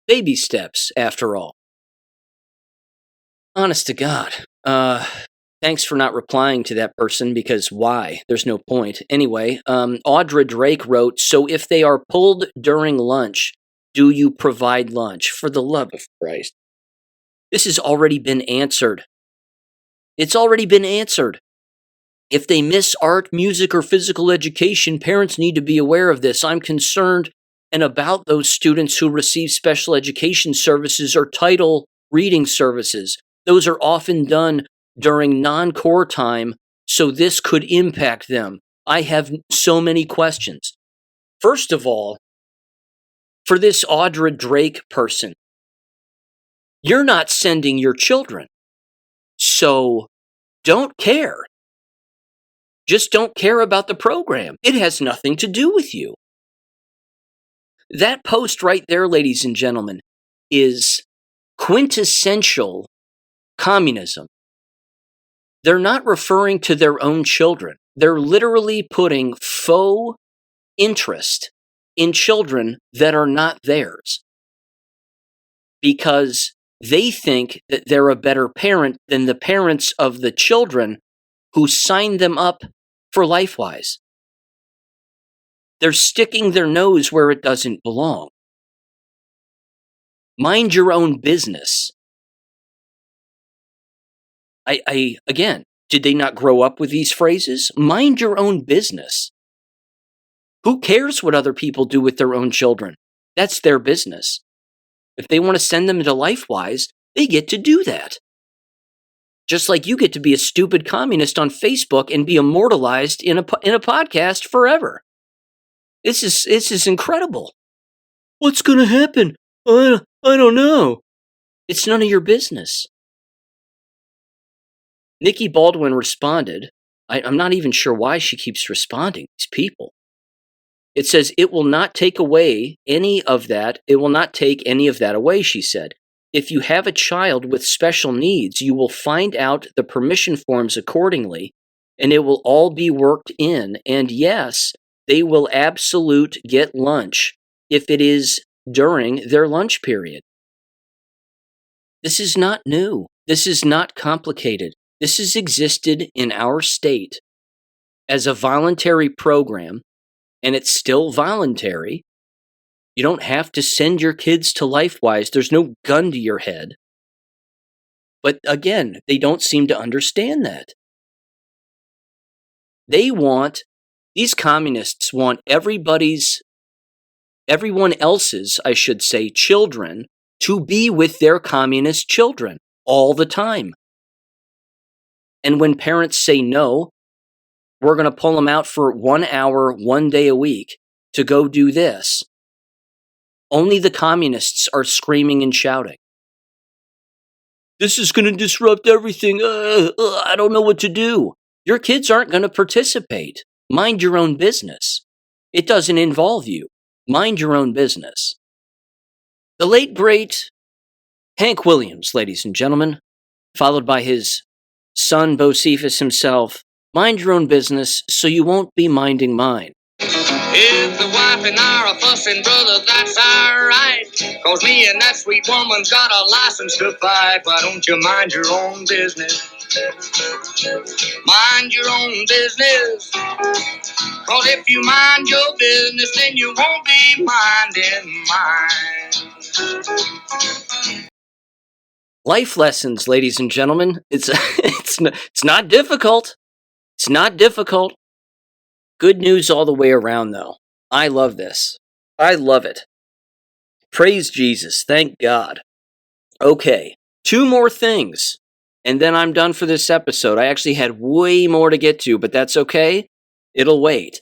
Speaker 1: Baby steps, after all. Honest to God. Thanks for not replying to that person, because why? There's no point. Anyway, Audra Drake wrote, so if they are pulled during lunch, do you provide lunch? For the love of Christ. This has already been answered. It's already been answered. If they miss art, music, or physical education, parents need to be aware of this. I'm concerned and about those students who receive special education services or title reading services. Those are often done during non-core time, so this could impact them. I have so many questions. First of all, for this Audra Drake person, you're not sending your children, so don't care. Just don't care about the program. It has nothing to do with you. That post right there, ladies and gentlemen, is quintessential communism. They're not referring to their own children. They're literally putting faux interest in children that are not theirs because they think that they're a better parent than the parents of the children who signed them up for LifeWise. They're sticking their nose where it doesn't belong. Mind your own business. Again, did they not grow up with these phrases? Mind your own business. Who cares what other people do with their own children? That's their business. If they want to send them to LifeWise, they get to do that. Just like you get to be a stupid communist on Facebook and be immortalized in a podcast forever. This is incredible. What's going to happen? I don't know. It's none of your business. Nikki Baldwin responded. I'm not even sure why she keeps responding to these people. It says, it will not take away any of that. It will not take any of that away, she said. If you have a child with special needs, you will find out the permission forms accordingly, and it will all be worked in. And yes, they will absolute get lunch if it is during their lunch period. This is not new. This is not complicated. This has existed in our state as a voluntary program, and it's still voluntary. You don't have to send your kids to LifeWise. There's no gun to your head. But again, they don't seem to understand that. These communists want everyone else's, I should say, children to be with their communist children all the time. And when parents say no, we're going to pull them out for 1 hour, 1 day a week to go do this. Only the communists are screaming and shouting. This is going to disrupt everything. I don't know what to do. Your kids aren't going to participate. Mind your own business. It doesn't involve you. Mind your own business. The late, great Hank Williams, ladies and gentlemen, followed by his son Bocephus himself. Mind your own business so you won't be minding mine.
Speaker 2: If the wife and I are fussing, brother, that's alright. Cause me and that sweet woman's got a license to fight. Why don't you mind your own business? Mind your own business. Cause if you mind your business, then you won't be minding mine.
Speaker 1: Life lessons, ladies and gentlemen. It's not difficult. It's not difficult. Good news all the way around, though. I love this. I love it. Praise Jesus. Thank God. Okay, 2 more things, and then I'm done for this episode. I actually had way more to get to, but that's okay. It'll wait.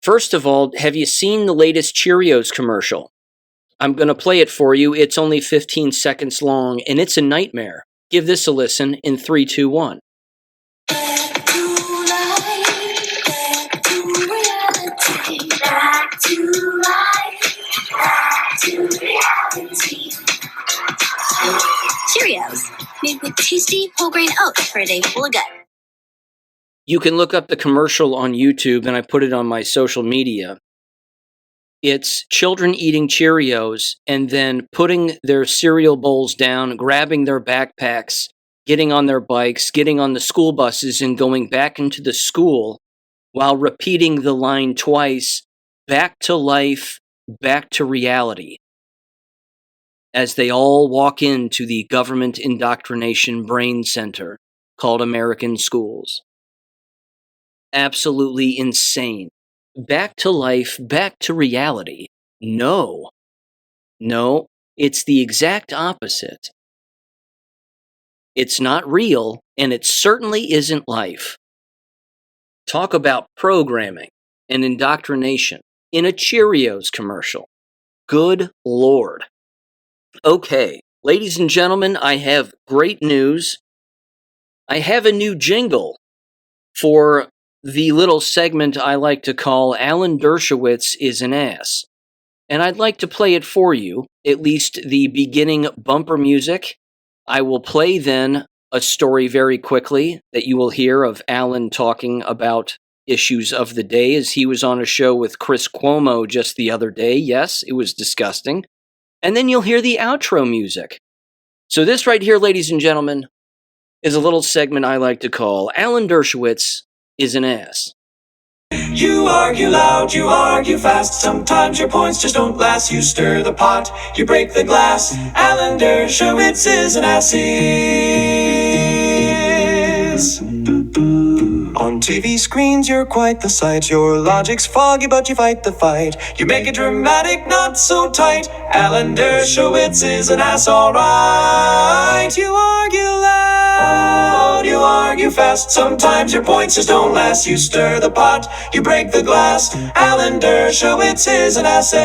Speaker 1: First of all, have you seen the latest Cheerios commercial? I'm going to play it for you. It's only 15 seconds long, and it's a nightmare. Give this a listen in 3, 2, 1.
Speaker 3: Back to life, back to reality. Cheerios, made with tasty whole grain oats for a day full of gut.
Speaker 1: You can look up the commercial on YouTube, and I put it on my social media. It's children eating Cheerios and then putting their cereal bowls down, grabbing their backpacks, getting on their bikes, getting on the school buses, and going back into the school while repeating the line twice, back to life, back to reality, as they all walk into the government indoctrination brain center called American schools. Absolutely insane. Back to life, back to reality. No, it's the exact opposite. It's not real, and it certainly isn't life. Talk about programming and indoctrination in a Cheerios commercial. Good Lord. Okay, ladies and gentlemen, I have great news. I have a new jingle for the little segment I like to call Alan Dershowitz is an Ass. And I'd like to play it for you, at least the beginning bumper music. I will play then a story very quickly that you will hear of Alan talking about issues of the day, as he was on a show with Chris Cuomo just the other day. Yes, it was disgusting. And then you'll hear the outro music. So this right here, ladies and gentlemen, is a little segment I like to call Alan Dershowitz is an Ass.
Speaker 4: You argue loud, you argue fast. Sometimes your points just don't last. You stir the pot, you break the glass. Alan Dershowitz is an ass. On TV screens, you're quite the sight. Your logic's foggy, but you fight the fight. You make it dramatic, not so tight. Alan Dershowitz is an ass, alright. You argue loud, you argue fast. Sometimes your points just don't last. You stir the pot, you break the glass. Alan Dershowitz is an ass.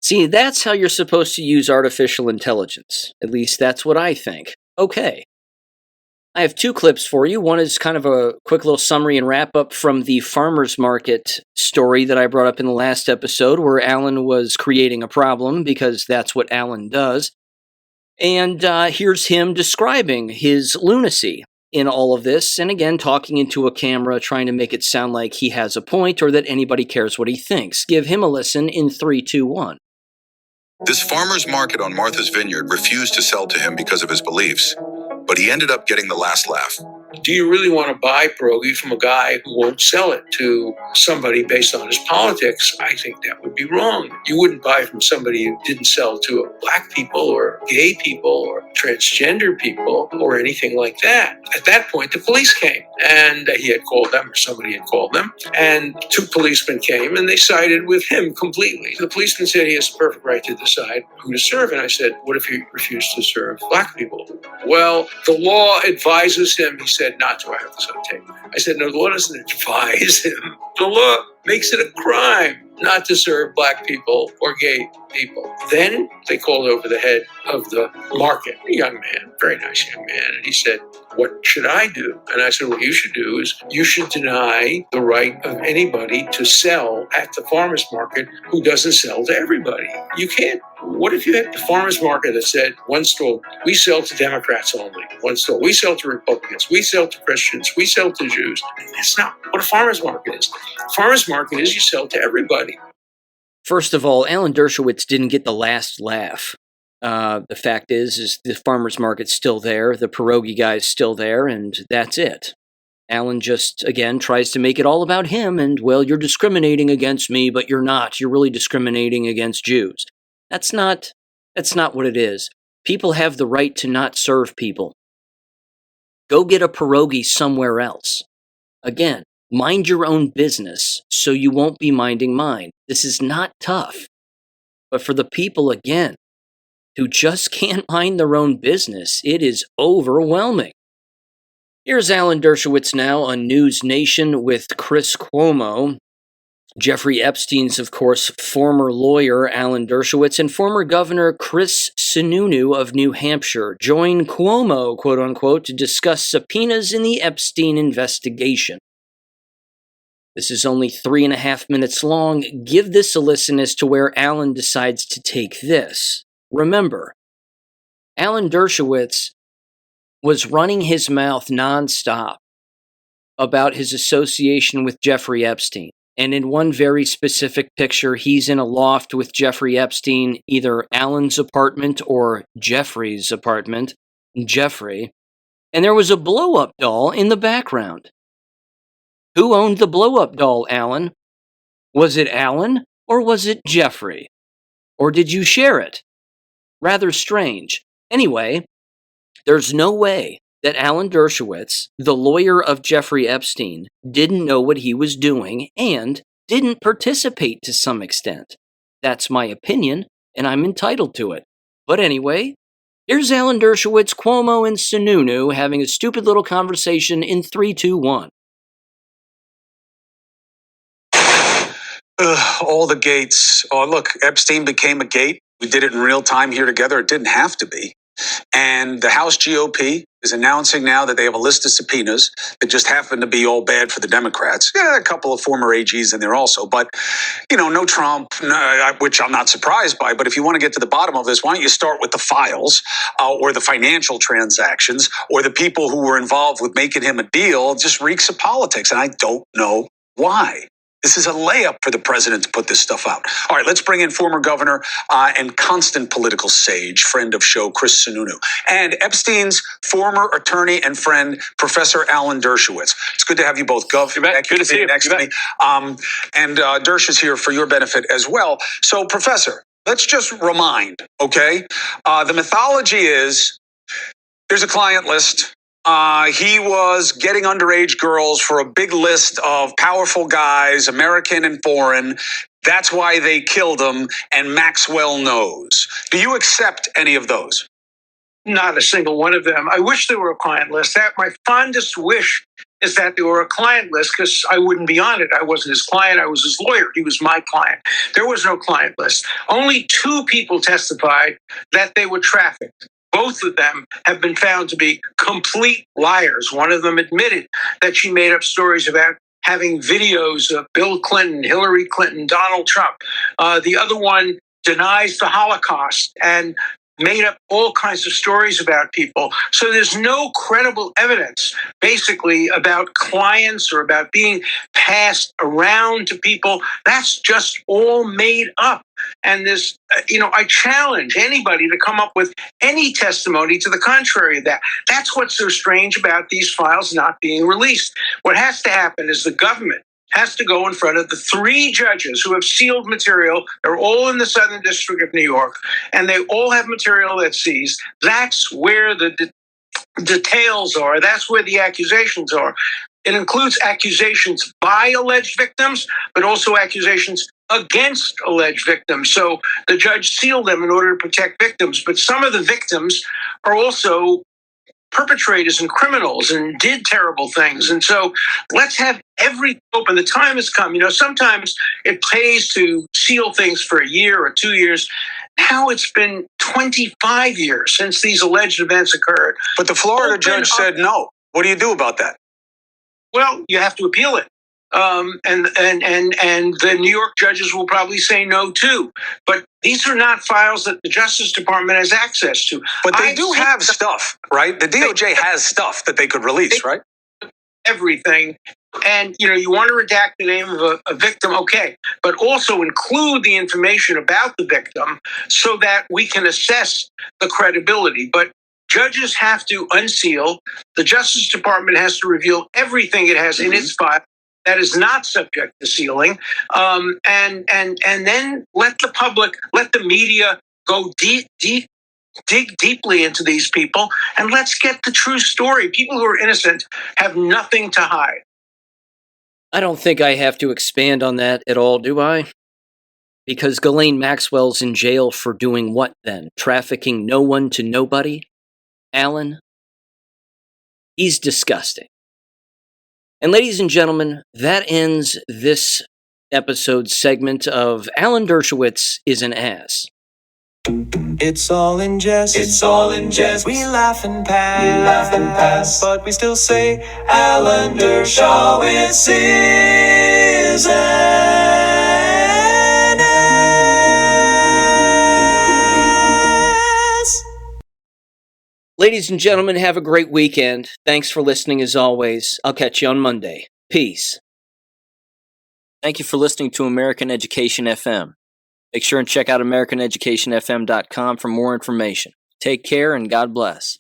Speaker 1: See, that's how you're supposed to use artificial intelligence. At least that's what I think. Okay. I have two clips for you. One is kind of a quick little summary and wrap up from the farmer's market story that I brought up in the last episode, where Alan was creating a problem because that's what Alan does. And here's him describing his lunacy in all of this, and again, talking into a camera, trying to make it sound like he has a point or that anybody cares what he thinks. Give him a listen in 3, 2, 1.
Speaker 5: This farmer's market on Martha's Vineyard refused to sell to him because of his beliefs, but he ended up getting the last laugh.
Speaker 6: Do you really want to buy pierogi from a guy who won't sell it to somebody based on his politics? I think that would be wrong. You wouldn't buy from somebody who didn't sell to black people or gay people or transgender people or anything like that. At that point, the police came, and he had called them, or somebody had called them, and 2 policemen came and they sided with him completely. The policeman said he has the perfect right to decide who to serve, and I said, what if he refused to serve black people? Well, the law advises him, he said, not to. I have this on tape. I said, no, the law doesn't advise him. The law makes it a crime not to serve black people or gay people. Then they called over the head of the market, a young man, very nice young man, and he said, what should I do? And I said, what you should do is you should deny the right of anybody to sell at the farmer's market who doesn't sell to everybody. You can't. What if you had the farmer's market that said, one store, we sell to Democrats only. One store, we sell to Republicans. We sell to Christians. We sell to Jews. That's not what a farmer's market is. A farmer's market is you sell to everybody.
Speaker 1: First of all, Alan Dershowitz didn't get the last laugh. The fact is the farmer's market's still there, the pierogi guy's still there, and that's it. Alan just, again, tries to make it all about him, and, well, you're discriminating against me, but you're not. You're really discriminating against Jews. That's not what it is. People have the right to not serve people. Go get a pierogi somewhere else. Again, mind your own business so you won't be minding mine. This is not tough. But for the people, again, who just can't mind their own business, it is overwhelming. Here's Alan Dershowitz now on News Nation with Chris Cuomo. Jeffrey Epstein's, of course, former lawyer Alan Dershowitz and former Governor Chris Sununu of New Hampshire join Cuomo, quote-unquote, to discuss subpoenas in the Epstein investigation. This is only 3.5 minutes long. Give this a listen as to where Alan decides to take this. Remember, Alan Dershowitz was running his mouth nonstop about his association with Jeffrey Epstein. And in one very specific picture, he's in a loft with Jeffrey Epstein, either Alan's apartment or Jeffrey's apartment, Jeffrey. And there was a blow-up doll in the background. Who owned the blow-up doll, Alan? Was it Alan or was it Jeffrey? Or did you share it? Rather strange. Anyway, there's no way that Alan Dershowitz, the lawyer of Jeffrey Epstein, didn't know what he was doing and didn't participate to some extent. That's my opinion, and I'm entitled to it. But anyway, here's Alan Dershowitz, Cuomo, and Sununu having a stupid little conversation in 3, 2, 1.
Speaker 7: All the gates. Oh, look, Epstein became a gate. We did it in real time here together. It didn't have to be. And the House GOP is announcing now that they have a list of subpoenas that just happen to be all bad for the Democrats. Yeah, a couple of former AGs in there also. But, no Trump, which I'm not surprised by. But if you want to get to the bottom of this, why don't you start with the files or the financial transactions or the people who were involved with making him a deal? It just reeks of politics. And I don't know why. This is a layup for the president to put this stuff out. All right, let's bring in former governor and constant political sage, friend of show, Chris Sununu, and Epstein's former attorney and friend, Professor Alan Dershowitz. It's good to have you both, Gov.
Speaker 6: Good to see you.
Speaker 7: Next to me. And Dersh is here for your benefit as well. So, Professor, let's just remind, okay? The mythology is There's a client list. He was getting underage girls for a big list of powerful guys, American and foreign. That's why they killed him, and Maxwell knows. Do you accept any of those?
Speaker 6: Not a single one of them. I wish there were a client list. That my fondest wish is that there were a client list, because I wouldn't be on it. I wasn't his client. I was his lawyer. He was my client. There was no client list. Only 2 people testified that they were trafficked. Both of them have been found to be complete liars. One of them admitted that she made up stories about having videos of Bill Clinton, Hillary Clinton, Donald Trump. The other one denies the Holocaust and made up all kinds of stories about people. So there's no credible evidence, basically, about clients or about being passed around to people. That's just all made up. And this, I challenge anybody to come up with any testimony to the contrary of that. That's what's so strange about these files not being released. What has to happen is the government has to go in front of the 3 judges who have sealed material. They're all in the Southern District of New York, and they all have material that's seized. That's where the details are. That's where the accusations are. It includes accusations by alleged victims, but also accusations against alleged victims. So the judge sealed them in order to protect victims. But some of the victims are also perpetrators and criminals and did terrible things. And so let's have everything open. The time has come. Sometimes it pays to seal things for a year or 2 years. Now it's been 25 years since these alleged events occurred.
Speaker 7: But the Florida judge said no. What do you do about that?
Speaker 6: Well, you have to appeal it. And the New York judges will probably say no too. But these are not files that the Justice Department has access to.
Speaker 7: But they do have stuff, right? The DOJ has stuff that they could release, right?
Speaker 6: Everything. And, you want to redact the name of a victim, okay, but also include the information about the victim so that we can assess the credibility. But judges have to unseal. The Justice Department has to reveal everything it has in its file that is not subject to sealing, and then let the public, let the media go dig deeply into these people, and let's get the true story. People who are innocent have nothing to hide.
Speaker 1: I don't think I have to expand on that at all, do I? Because Ghislaine Maxwell's in jail for doing what then? Trafficking no one to nobody? Alan? He's disgusting. And ladies and gentlemen, that ends this episode's segment of Alan Dershowitz is an ass.
Speaker 4: It's all in jest. It's all in jest. We laugh and pass. But we still say Alan Dershowitz is an ass.
Speaker 1: Ladies and gentlemen, have a great weekend. Thanks for listening as always. I'll catch you on Monday. Peace. Thank you for listening to American Education FM. Make sure and check out AmericanEducationFM.com for more information. Take care and God bless.